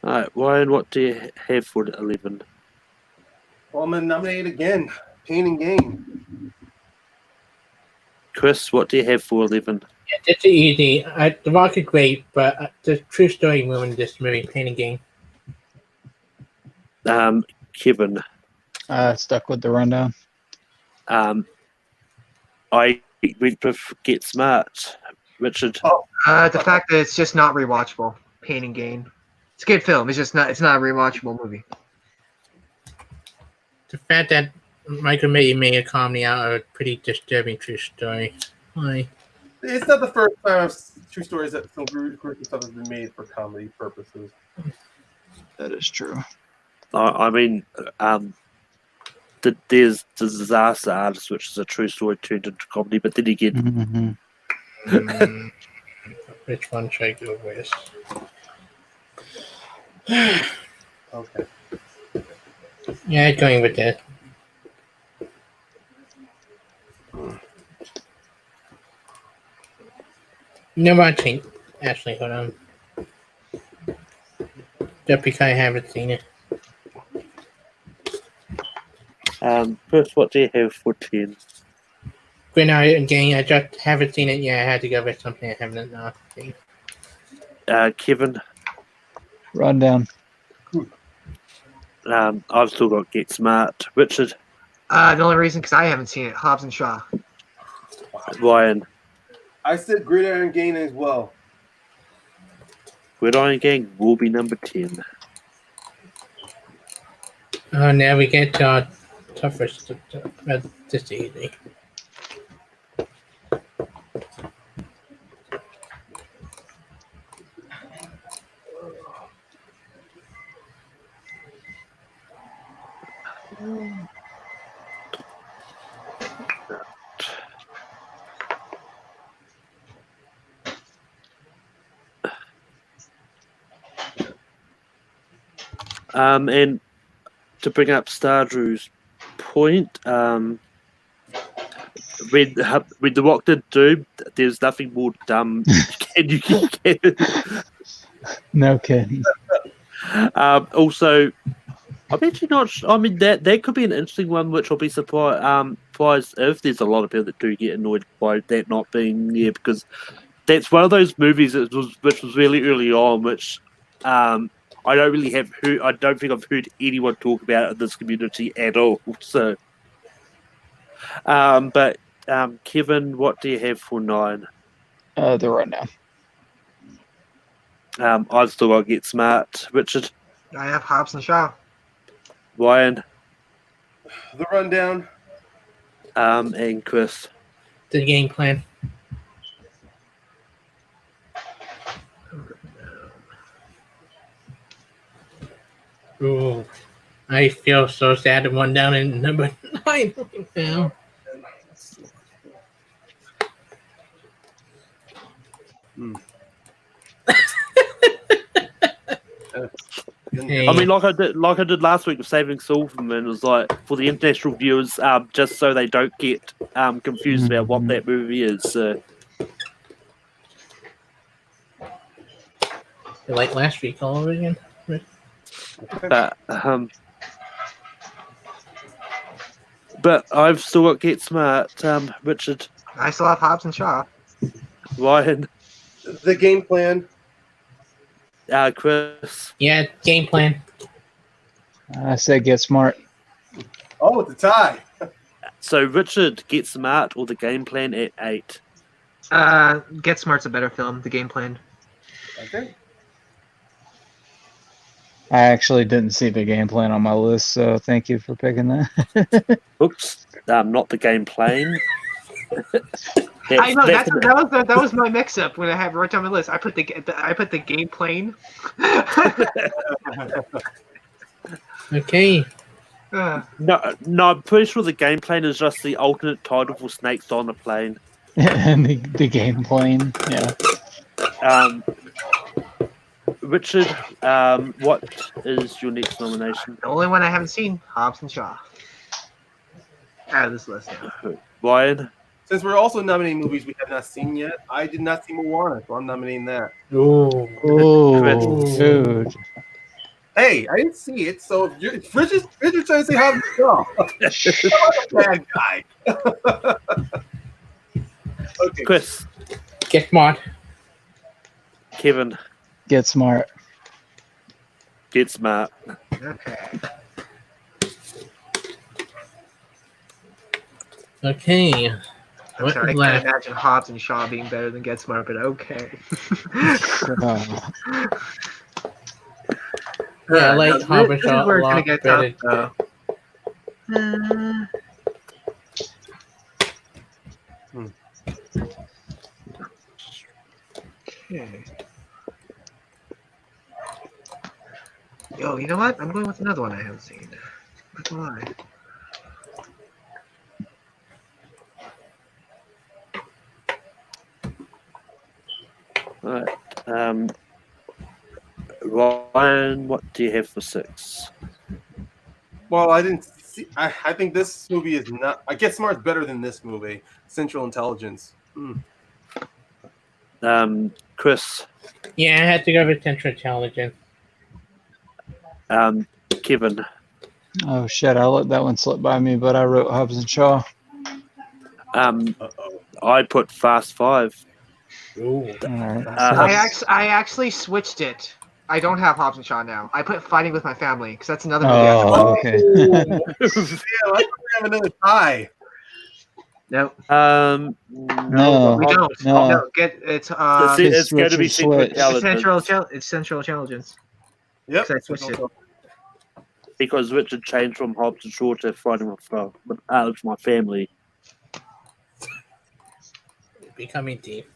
Speaker 1: All right, Ryan, what do you have for 11?
Speaker 3: Well, I'm gonna nominate again. Pain and Gain.
Speaker 1: Chris, what do you have for 11?
Speaker 4: It's easy. The Rock is great, but the true story ruined this movie, Pain and Gain.
Speaker 1: Kevin.
Speaker 5: Stuck with the rundown.
Speaker 1: I went with Get Smart. Richard.
Speaker 2: The fact that it's just not rewatchable. Pain and Gain. It's a good film. It's just not. It's not a rewatchable movie.
Speaker 4: The fact that Michael May made a comedy out of a pretty disturbing true story. Why?
Speaker 3: It's not the first time true stories that some gruesome stuff has been made for comedy purposes.
Speaker 5: That is true.
Speaker 1: I mean, there's the Disaster Artist, which is a true story turned into comedy, but then again,
Speaker 4: Which one should I go with?
Speaker 3: Okay.
Speaker 4: Yeah, going with that. No, I think. Actually, hold on. Just because I haven't seen it.
Speaker 1: Chris, what do you have for 10?
Speaker 4: But now, again, I just haven't seen it yet. I had to go with something I haven't seen.
Speaker 1: Kevin.
Speaker 5: Rundown.
Speaker 1: I've still got Get Smart. Richard.
Speaker 2: The only reason because I haven't seen it, Hobbs and Shaw.
Speaker 1: Ryan.
Speaker 3: I said Gridiron Gang as well.
Speaker 1: Gridiron Gang will be number 10.
Speaker 4: Oh, now we get to our toughest. This easy.
Speaker 1: And to bring up Stardrew's point, when The Rock did Doom, there's nothing more dumb you can get.
Speaker 5: No kidding.
Speaker 1: Also, I'm actually not. I mean, that could be an interesting one, which I'll be surprised if there's a lot of people that do get annoyed by that not being there, because that's one of those movies which was really early on, which I don't really have heard. I don't think I've heard anyone talk about it in this community at all. So, but Kevin, what do you have for 9?
Speaker 5: The rundown.
Speaker 1: I've still got Get Smart. Richard.
Speaker 2: I have Hobbs and Shaw.
Speaker 1: Ryan.
Speaker 3: The Rundown.
Speaker 1: And Chris.
Speaker 4: The Game Plan. Ooh, I feel so sad to one down in number 9 now. Hey.
Speaker 1: I mean, like I did last week with Saving Silverman, it was like for the international viewers, just so they don't get confused about what that movie is. So.
Speaker 4: Like last week all over again.
Speaker 1: But I've still got Get Smart. Richard.
Speaker 2: I still have Hobbs and Shaw.
Speaker 1: Ryan.
Speaker 3: The Game Plan.
Speaker 1: Chris.
Speaker 4: Yeah, Game Plan.
Speaker 5: I said Get Smart.
Speaker 3: Oh, it's a tie.
Speaker 1: So Richard, Get Smart or The Game Plan at 8?
Speaker 2: Get Smart's a better film. The Game Plan.
Speaker 3: Okay.
Speaker 5: I actually didn't see the game plan on my list, so thank you for picking that.
Speaker 1: Oops, not The Game Plan.
Speaker 2: I know that was my mix-up when I have right on my list. I put the Game Plane.
Speaker 4: Okay.
Speaker 1: No, I'm pretty sure The Game Plan is just the alternate title for Snakes on a Plane.
Speaker 5: And the game plane, yeah.
Speaker 1: Richard, what is your next nomination?
Speaker 2: The only one I haven't seen, Hobbs and Shaw. Out of this list now.
Speaker 1: Ryan?
Speaker 3: Since we're also nominating movies we have not seen yet, I did not see Moana, so I'm nominating that.
Speaker 4: Ooh.
Speaker 5: Oh, dude.
Speaker 3: Hey, say. I didn't see it. So if Richard's trying to say Hobbs and Shaw. I'm a bad guy. Okay.
Speaker 1: Chris,
Speaker 4: Get smart.
Speaker 1: Kevin,
Speaker 5: Get smart.
Speaker 1: get smart.
Speaker 2: Okay.
Speaker 4: Okay.
Speaker 2: I'm
Speaker 4: What
Speaker 2: sorry, I
Speaker 4: left?
Speaker 2: can't imagine Hobbs and Shaw being better than Get Smart, but okay.
Speaker 4: Yeah, I like
Speaker 2: This
Speaker 4: Hobbs and
Speaker 2: is
Speaker 4: Shaw
Speaker 2: where
Speaker 4: a
Speaker 2: it's gonna
Speaker 4: lot
Speaker 2: get
Speaker 4: better.
Speaker 2: tough, though. Okay. Yo, you know what? I'm going with another one I haven't seen. Not gonna lie.
Speaker 1: Alright. Ryan, what do you have for 6?
Speaker 3: Well, I didn't see. I think this movie is not. I Get Smart's better than this movie. Central Intelligence.
Speaker 1: Chris,
Speaker 4: Yeah, I had to go with Central Intelligence.
Speaker 1: Kevin,
Speaker 5: Oh shit! I let that one slip by me, but I wrote Hobbs and Shaw.
Speaker 3: Uh-oh.
Speaker 1: I put Fast 5.
Speaker 4: Ooh.
Speaker 5: All right.
Speaker 2: I actually switched it. I don't have Hobbs and Shaw now. I put Fighting with My Family because that's another movie.
Speaker 5: Oh, okay.
Speaker 3: Yeah, I think we have another tie.
Speaker 2: No,
Speaker 5: No.
Speaker 2: we don't.
Speaker 5: No.
Speaker 2: No, it's
Speaker 1: It's going to be
Speaker 5: Richard
Speaker 1: Central
Speaker 5: switched.
Speaker 1: Intelligence
Speaker 2: it's Central Intelligence.
Speaker 3: Yep.
Speaker 2: So I switched it.
Speaker 1: because Richard changed from Hobbs and Shaw to Fighting with my family.
Speaker 4: Becoming deep.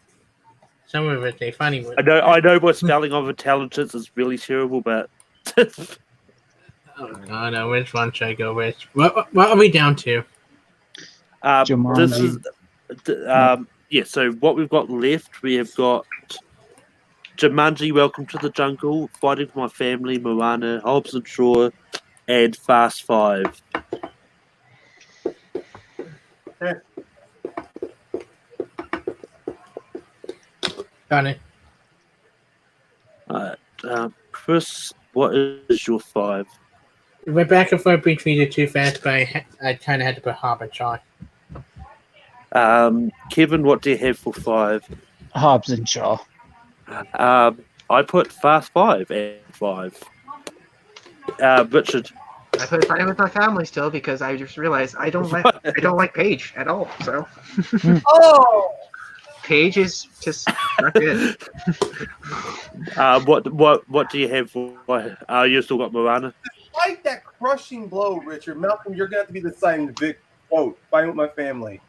Speaker 4: Some of it they funny with.
Speaker 1: I know my spelling of intelligence is really terrible, but
Speaker 4: Oh god, no, which one should I go with? What are we down to?
Speaker 1: this
Speaker 5: Jumanji.
Speaker 1: is yeah. So what we've got left, we have got Jumanji, Welcome to the Jungle, Fighting for My Family, Moana, Hobbs and Shaw, and Fast 5.
Speaker 4: Got it.
Speaker 1: Chris, what is your 5?
Speaker 4: We went back and forth between the two fast, but I kind of had to put Hobbs and Shaw.
Speaker 1: Kevin, what do you have for 5?
Speaker 5: Hobbs and Shaw.
Speaker 1: I put Fast 5 and 5. Richard,
Speaker 2: I put Fighting with My Family still because I just realized I don't like Paige at all. So
Speaker 3: Oh,
Speaker 2: Paige is just not good.
Speaker 1: what do you have for? You still got Moana.
Speaker 3: despite that crushing blow, Richard Malcolm, you're going to have to be deciding the big quote. Fighting with My Family.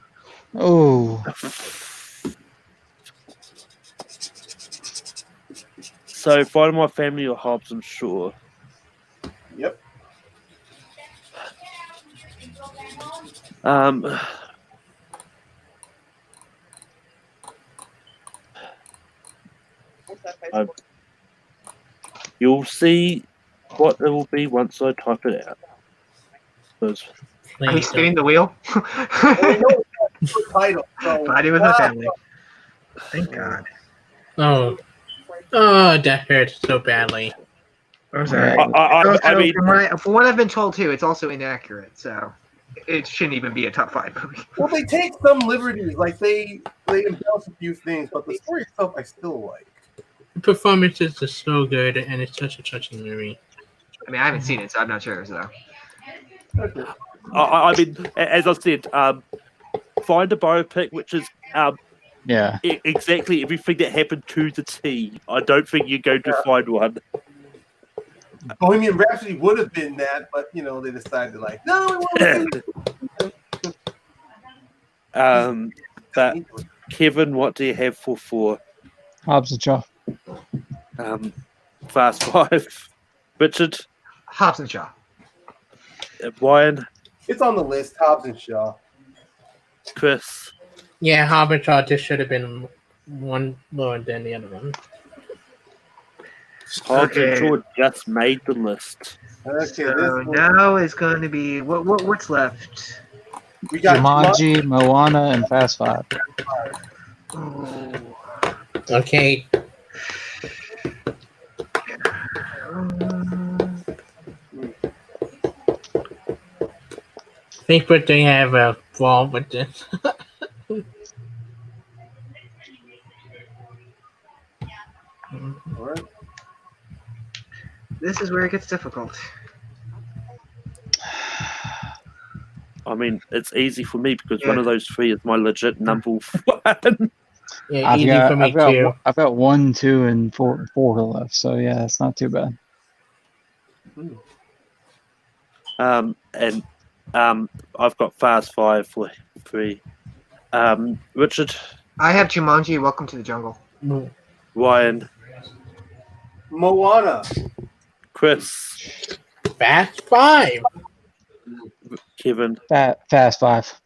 Speaker 5: Oh,
Speaker 1: So, Fighting My Family or Hobbs and Shaw?
Speaker 3: Yep.
Speaker 1: You'll see what it will be once I type it out. Because
Speaker 2: Are you
Speaker 4: Please
Speaker 2: spinning the wheel?
Speaker 3: Well, we know it's the title. So
Speaker 2: Fighting with My Family. Thank God.
Speaker 4: don't. Oh, that hurt so badly.
Speaker 2: I'm sorry.
Speaker 1: I mean,
Speaker 2: From what I've been told too, it's also inaccurate. So it shouldn't even be a top 5 movie.
Speaker 3: Well, they take some liberties, like they embellish a few things, but the story itself I still like.
Speaker 4: The performances are so good, and it's such a touching movie.
Speaker 2: I mean, I haven't seen it, so I'm not sure. So
Speaker 1: I mean, as I said, find a biopic which is
Speaker 5: yeah.
Speaker 1: exactly everything that happened to the T. I don't think you're going to find one.
Speaker 3: Bohemian Rhapsody would have been that, but you know they decided like, no, we want to.
Speaker 1: But Kevin, what do you have for 4?
Speaker 5: Hobbs and Shaw.
Speaker 1: Fast 5. Richard,
Speaker 2: Hobbs and Shaw.
Speaker 1: Ryan,
Speaker 3: It's on the list. Hobbs and Shaw.
Speaker 1: Chris.
Speaker 4: Yeah, Hobbs and Shaw just should have been one lower than the other one.
Speaker 1: Hobbs and
Speaker 2: Okay.
Speaker 1: Shaw just made the list.
Speaker 3: Okay,
Speaker 2: So now it's going to be what's left.
Speaker 3: we got
Speaker 5: Jumanji, Moana, and Fast 5.
Speaker 2: Oh.
Speaker 4: Okay, Facebook they have a wall with this.
Speaker 3: All right.
Speaker 2: This is where it gets difficult.
Speaker 1: I mean, it's easy for me because
Speaker 2: Yeah.
Speaker 1: one of those three is my legit number one.
Speaker 4: Yeah, easy for me too.
Speaker 5: I've got 1, 2, and 4 left. So yeah, it's not too bad.
Speaker 1: And I've got Fast Five for 3. Richard,
Speaker 2: I have Jumanji, Welcome to the Jungle.
Speaker 1: Ryan,
Speaker 3: Moana.
Speaker 1: Chris,
Speaker 4: Fast 5.
Speaker 1: Kevin.
Speaker 5: Fast 5.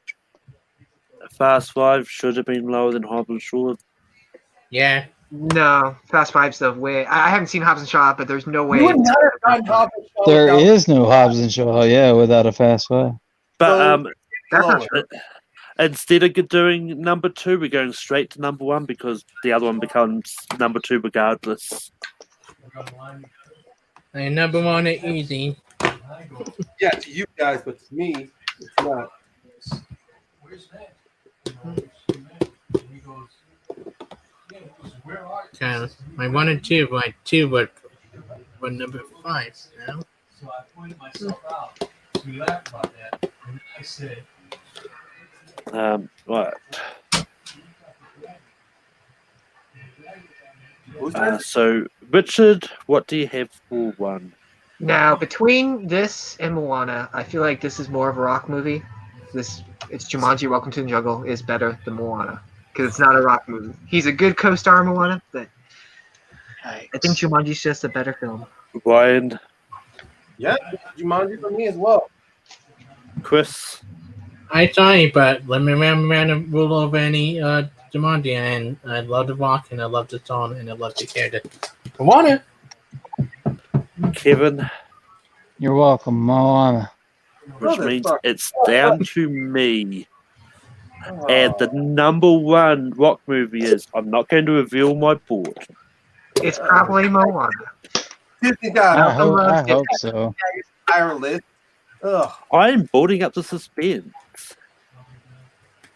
Speaker 1: Fast 5 should have been lower than Hobbs and Shaw.
Speaker 4: Yeah.
Speaker 2: No, Fast Five's the way. I haven't seen Hobbs and Shaw, but there's no way.
Speaker 3: You would not have gotten Hobbs and Shaw
Speaker 5: There
Speaker 3: without-
Speaker 5: is no Hobbs and Shaw, yeah, without a Fast 5.
Speaker 1: But
Speaker 3: So-
Speaker 2: That's not true.
Speaker 1: instead of doing number 2, we're going straight to number 1 because the other one becomes number 2 regardless.
Speaker 4: And number 1 is easy.
Speaker 3: Yeah, to you guys, but to me, it's not.
Speaker 4: So my 1 and 2, my 2 but number 5 now.
Speaker 6: So I pointed myself out. We laughed about that. And I said,
Speaker 1: Right.
Speaker 3: Who's that?
Speaker 1: So, Richard, what do you have for 1?
Speaker 2: Now, between this and Moana, I feel like this is more of a rock movie. It's Jumanji, Welcome to the Jungle is better than Moana because it's not a rock movie. He's a good co-star in Moana, but I think Jumanji's just a better film.
Speaker 1: Ryan,
Speaker 3: Yeah, Jumanji for me as well.
Speaker 1: Chris,
Speaker 4: I sorry, but let me remember the rule of any Jumanji, and I love the rock, and I love the song, and I love the character. I want it.
Speaker 1: Kevin,
Speaker 5: You're welcome, Moana.
Speaker 1: which means
Speaker 3: Motherfucker.
Speaker 1: it's down to me.
Speaker 3: Oh.
Speaker 1: And the number 1 rock movie is, I'm not going to reveal my board.
Speaker 2: It's probably Moana.
Speaker 3: Disney got
Speaker 5: I
Speaker 3: an
Speaker 5: hope so.
Speaker 3: entire list. Ugh.
Speaker 1: I'm building up the suspense.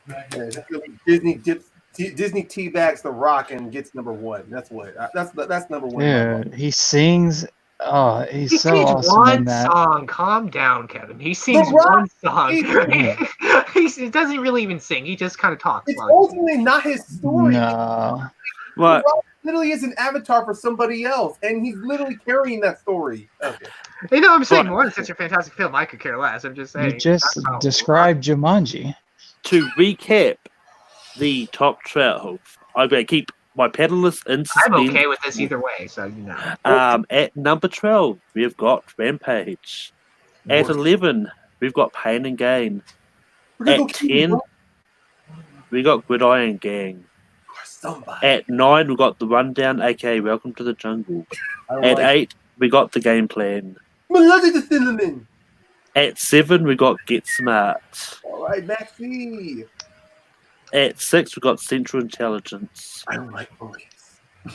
Speaker 3: Yeah, Disney teabags The Rock and gets number 1. That's what. That's number 1.
Speaker 5: Dude, he sings. Oh,
Speaker 2: He
Speaker 5: he's so
Speaker 2: sings
Speaker 5: awesome
Speaker 2: one
Speaker 5: in that.
Speaker 2: song. Calm down, Kevin. He sings
Speaker 3: Rock,
Speaker 2: one song.
Speaker 3: he-
Speaker 2: He doesn't really even sing. He just kind of talks.
Speaker 3: It's ultimately not his story.
Speaker 5: No.
Speaker 1: Right.
Speaker 3: The Rock literally is an avatar for somebody else, and he's literally carrying that story. Okay.
Speaker 2: You know, I'm saying
Speaker 1: Right.
Speaker 2: Moana's such a fantastic film. I could care less. I'm just saying.
Speaker 5: You just
Speaker 2: that's how-
Speaker 5: described Jumanji.
Speaker 1: To recap the top 12, I'm going to keep my panelists in
Speaker 2: I'm
Speaker 1: suspense.
Speaker 2: okay with this either way. So you know.
Speaker 1: At number 12, we've got Rampage. At 11, we've got Pain and Gain.
Speaker 3: We're gonna
Speaker 1: At
Speaker 3: go keep
Speaker 1: 10,
Speaker 3: going
Speaker 1: we got Gridiron Gang.
Speaker 3: for somebody.
Speaker 1: At 9, we got The Rundown, aka Welcome to the Jungle.
Speaker 3: I don't
Speaker 1: At
Speaker 3: like
Speaker 1: 8, we got The Game Plan.
Speaker 3: Melody the Cinnamon.
Speaker 1: At 7, we got Get Smart.
Speaker 3: All right, Maxie.
Speaker 1: At 6, we got Central Intelligence.
Speaker 3: I don't like boys.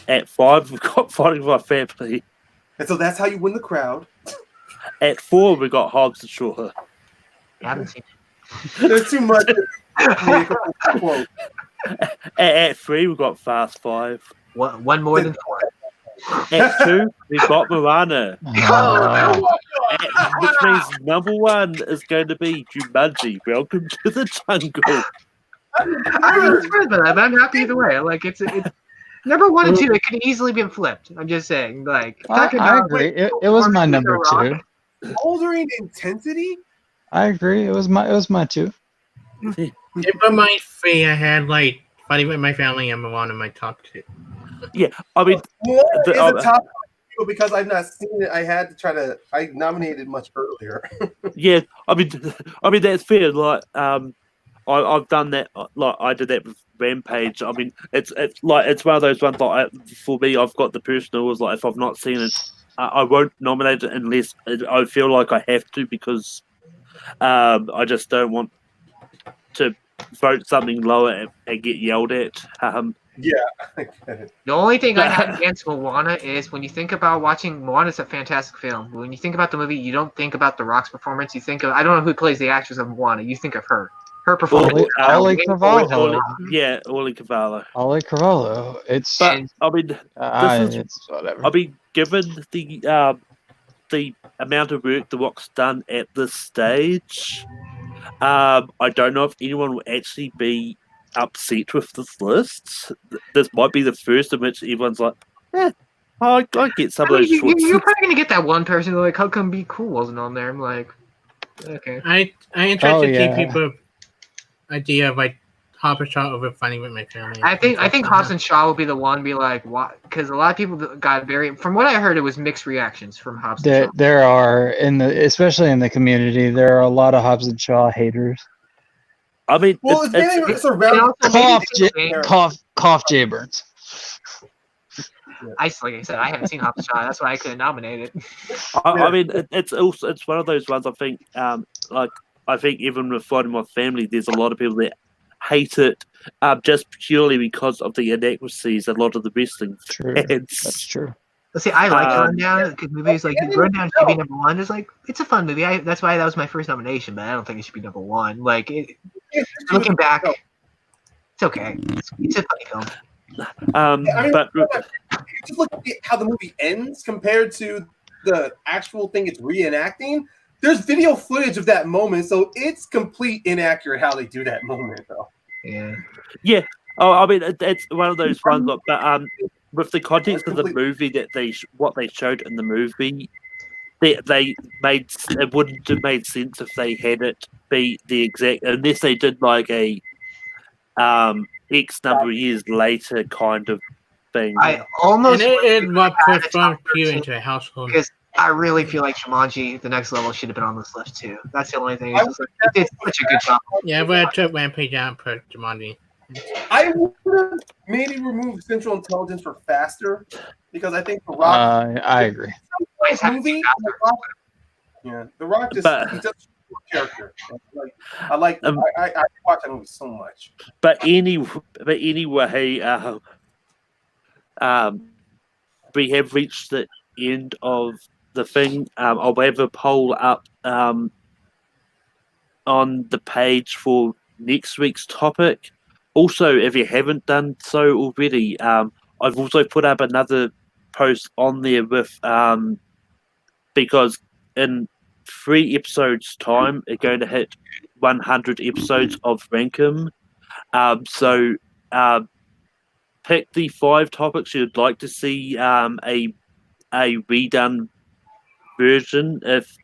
Speaker 1: At 5, we've got Fighting for Our Family.
Speaker 3: And so that's how you win the crowd.
Speaker 1: At 4, we got Hobbs and Shaw.
Speaker 2: I haven't seen
Speaker 3: There's too much. Quote.
Speaker 1: At 3, we got Fast 5.
Speaker 2: it. One more than 4.
Speaker 1: At 2, we've got Moana. Which means number 1 is going to be Jumanji. Welcome to the Jungle.
Speaker 2: I was surprised by that, but I'm happy either way. Like it's number 1 and 2. It could easily been flipped. I'm just saying. Like
Speaker 5: I agree. It was my number 2.
Speaker 3: Bouldering intensity?
Speaker 5: I agree. It was my 2.
Speaker 4: For my 3, I had like Fighting with My Family and Moana in my top 2.
Speaker 1: Yeah, I mean,
Speaker 3: Moana
Speaker 1: The-
Speaker 3: is a top two because I've not seen it. I had to try to. I nominated much earlier.
Speaker 1: yeah, I mean that's fair. Like, I've done that. Like, I did that with Rampage. I mean, it's like it's one of those ones. Like, for me, I've got the personal was like if I've not seen it, I won't nominate it unless I feel like I have to because I just don't want to vote something lower and get yelled at.
Speaker 3: Yeah, I get it.
Speaker 2: The only thing I have against Moana is when you think about watching Moana's a fantastic film. When you think about the movie, you don't think about The Rock's performance. You think of I don't know who plays the actress of Moana. You think of her. Her performance.
Speaker 5: Ollie
Speaker 2: way
Speaker 5: Carvalho.
Speaker 1: Yeah, Ollie Cavallo.
Speaker 5: Ollie Carvalho. It's
Speaker 1: But
Speaker 2: And-
Speaker 1: I mean, this is.
Speaker 5: it's whatever.
Speaker 1: I mean, given the amount of work The Rock's done at this stage, I don't know if anyone will actually be upset with this list. This might be the first in which everyone's like, I get some
Speaker 2: I
Speaker 1: of
Speaker 2: mean,
Speaker 1: those choices.
Speaker 2: you're probably gonna get that one person like, how come Be Cool wasn't on there? I'm like, okay.
Speaker 4: I interested to
Speaker 5: yeah.
Speaker 4: see people's idea of like Hopper Shaw over Finding with My Family.
Speaker 2: I think Hobbs and Shaw will be the one. Be like, what? Because a lot of people got from what I heard, it was mixed reactions from Hobbs and Shaw.
Speaker 5: There are especially in the community, there are a lot of Hobbs and Shaw haters.
Speaker 1: I mean,
Speaker 3: Well, it's around.
Speaker 5: Cough Jay Burns.
Speaker 2: Like I said, I haven't seen Hobbs and Shaw. That's why I couldn't nominate it.
Speaker 1: I mean, it's one of those ones. I think, I think even with Finding My Family, there's a lot of people that hate it, just purely because of the inaccuracies. A lot of the wrestling
Speaker 5: True.
Speaker 1: fans.
Speaker 5: That's true.
Speaker 2: Let's see, I like Rundown because movies like Rundown should be number one. It's like it's a fun movie. That's why that was my first nomination, but I don't think it should be number one. Like looking back, it's okay. It's a funny film.
Speaker 1: But
Speaker 3: just look at how the movie ends compared to the actual thing it's reenacting. There's video footage of that moment, so it's complete inaccurate how they do that moment, though.
Speaker 2: Yeah.
Speaker 1: Oh, I mean, it's one of those ones. But with the context of the movie that what they showed in the movie, they made it wouldn't have made sense if they had it be the exact, unless they did like a X number of years later kind of thing.
Speaker 2: I almost
Speaker 4: it what performed you into a household.
Speaker 2: Because I really feel like Jumanji, the next level, should have been on this list too. That's the only thing. It's just like, it did such a good job.
Speaker 4: Yeah, but I took Rampage out and put Jumanji.
Speaker 3: I would have maybe removed Central Intelligence for Faster because I think The Rock.
Speaker 5: I agree.
Speaker 3: Movie, The Rock just he does a character. Like, I watch that movie so much.
Speaker 1: But anyway, we have reached the end of the thing. I'll have a poll up on the page for next week's topic. Also, if you haven't done so already, I've also put up another post on there with because in 3 episodes' time, it's going to hit 100 episodes of Rankum. So pick the 5 topics you'd like to see a redone version. If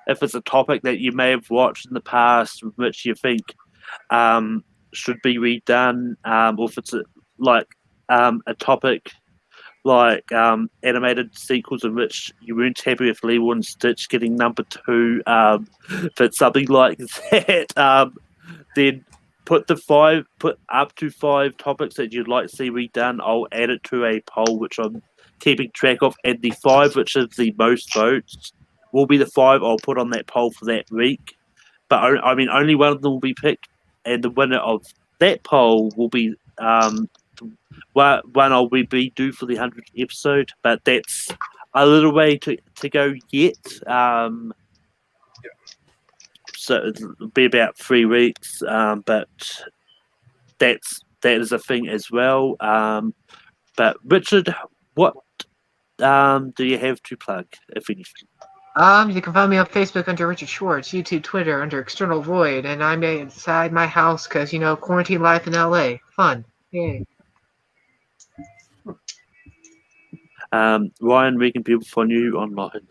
Speaker 1: it's a topic that you may have watched in the past, which you think should be redone, or if it's a topic like animated sequels in which you weren't happy with Lilo and Stitch getting number 2, if it's something like that, then put up to 5 topics that you'd like to see redone. I'll add it to a poll which I'm keeping track of, and the 5 which is the most votes will be the 5 I'll put on that poll for that week. But I mean, only one of them will be picked, and the winner of that poll will be one I'll be due for the 100th episode. But that's a little way to go yet. So it'll be about 3 weeks, but that is a thing as well. But Richard, what do you have to plug, if anything?
Speaker 2: You can find me on Facebook under Richard Schwartz, YouTube, Twitter under External Void, and I'm inside my house because, quarantine life in LA. Fun. Yay.
Speaker 1: Ryan, where can people find you online?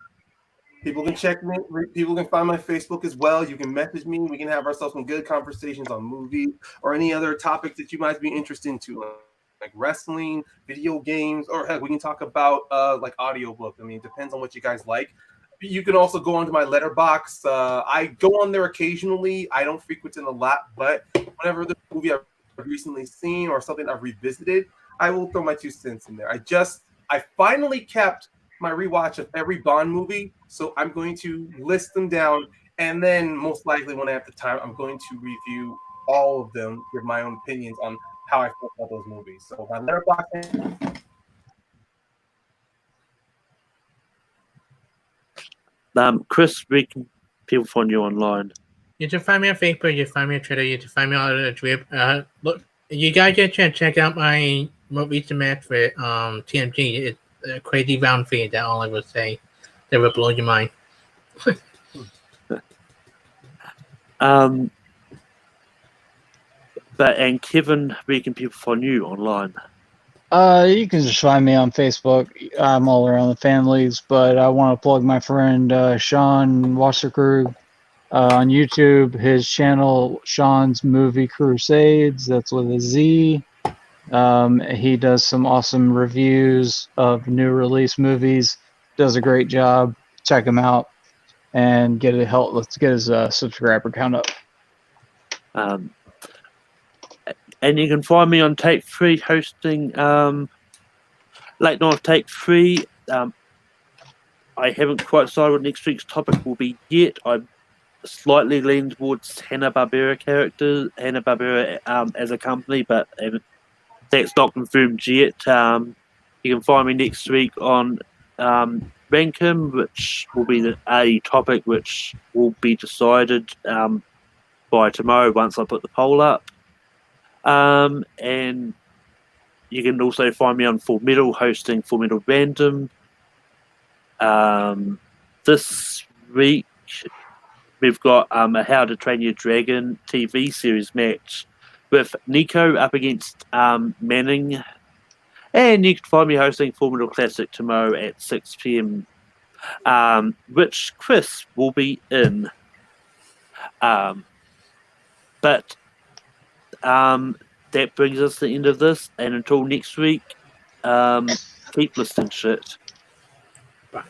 Speaker 3: People can check me. People can find my Facebook as well. You can message me. We can have ourselves some good conversations on movies or any other topics that you might be interested into, like wrestling, video games, or heck, we can talk about like audiobook. I mean, it depends on what you guys like. You can also go onto my letterbox. I go on there occasionally. I don't frequent it a lot, but whenever the movie I've recently seen or something I've revisited, I will throw my 2 cents in there. I finally kept my rewatch of every Bond movie, so I'm going to list them down, and then most likely when I have the time, I'm going to review all of them, give my own opinions on how I feel about those movies. So my letterboxd.
Speaker 1: Chris, where can people find you online?
Speaker 4: You can find me on Facebook, you can find me on Twitter, you can find me on the Drip. Look, you guys get a chance to check out my most recent match for TMG. It's a crazy round feed, that all I would say. That will blow your mind.
Speaker 1: And Kevin, where can people find you online?
Speaker 5: You can just find me on Facebook. I'm all around the families, but I want to plug my friend Sean Wasserkrug on YouTube. His channel, Sean's Movie Crusades. That's with a Z. He does some awesome reviews of new release movies. Does a great job. Check him out and get it help. Let's get his subscriber count up.
Speaker 1: And you can find me on Take 3 hosting Late Night Take 3. I haven't quite decided what next week's topic will be yet. I'm slightly leaning towards Hanna-Barbera as a company, but that's not confirmed yet. You can find me next week on Rankin, which will be a topic which will be decided by tomorrow once I put the poll up. And you can also find me on Full Metal hosting Full Metal Random. This week we've got a How to Train Your Dragon TV series match with Nico up against Manning. And you can find me hosting Full Metal Classic tomorrow at 6 p.m. Which Chris will be in. But that brings us to the end of this, and until next week, keep listening shit.
Speaker 4: Bye.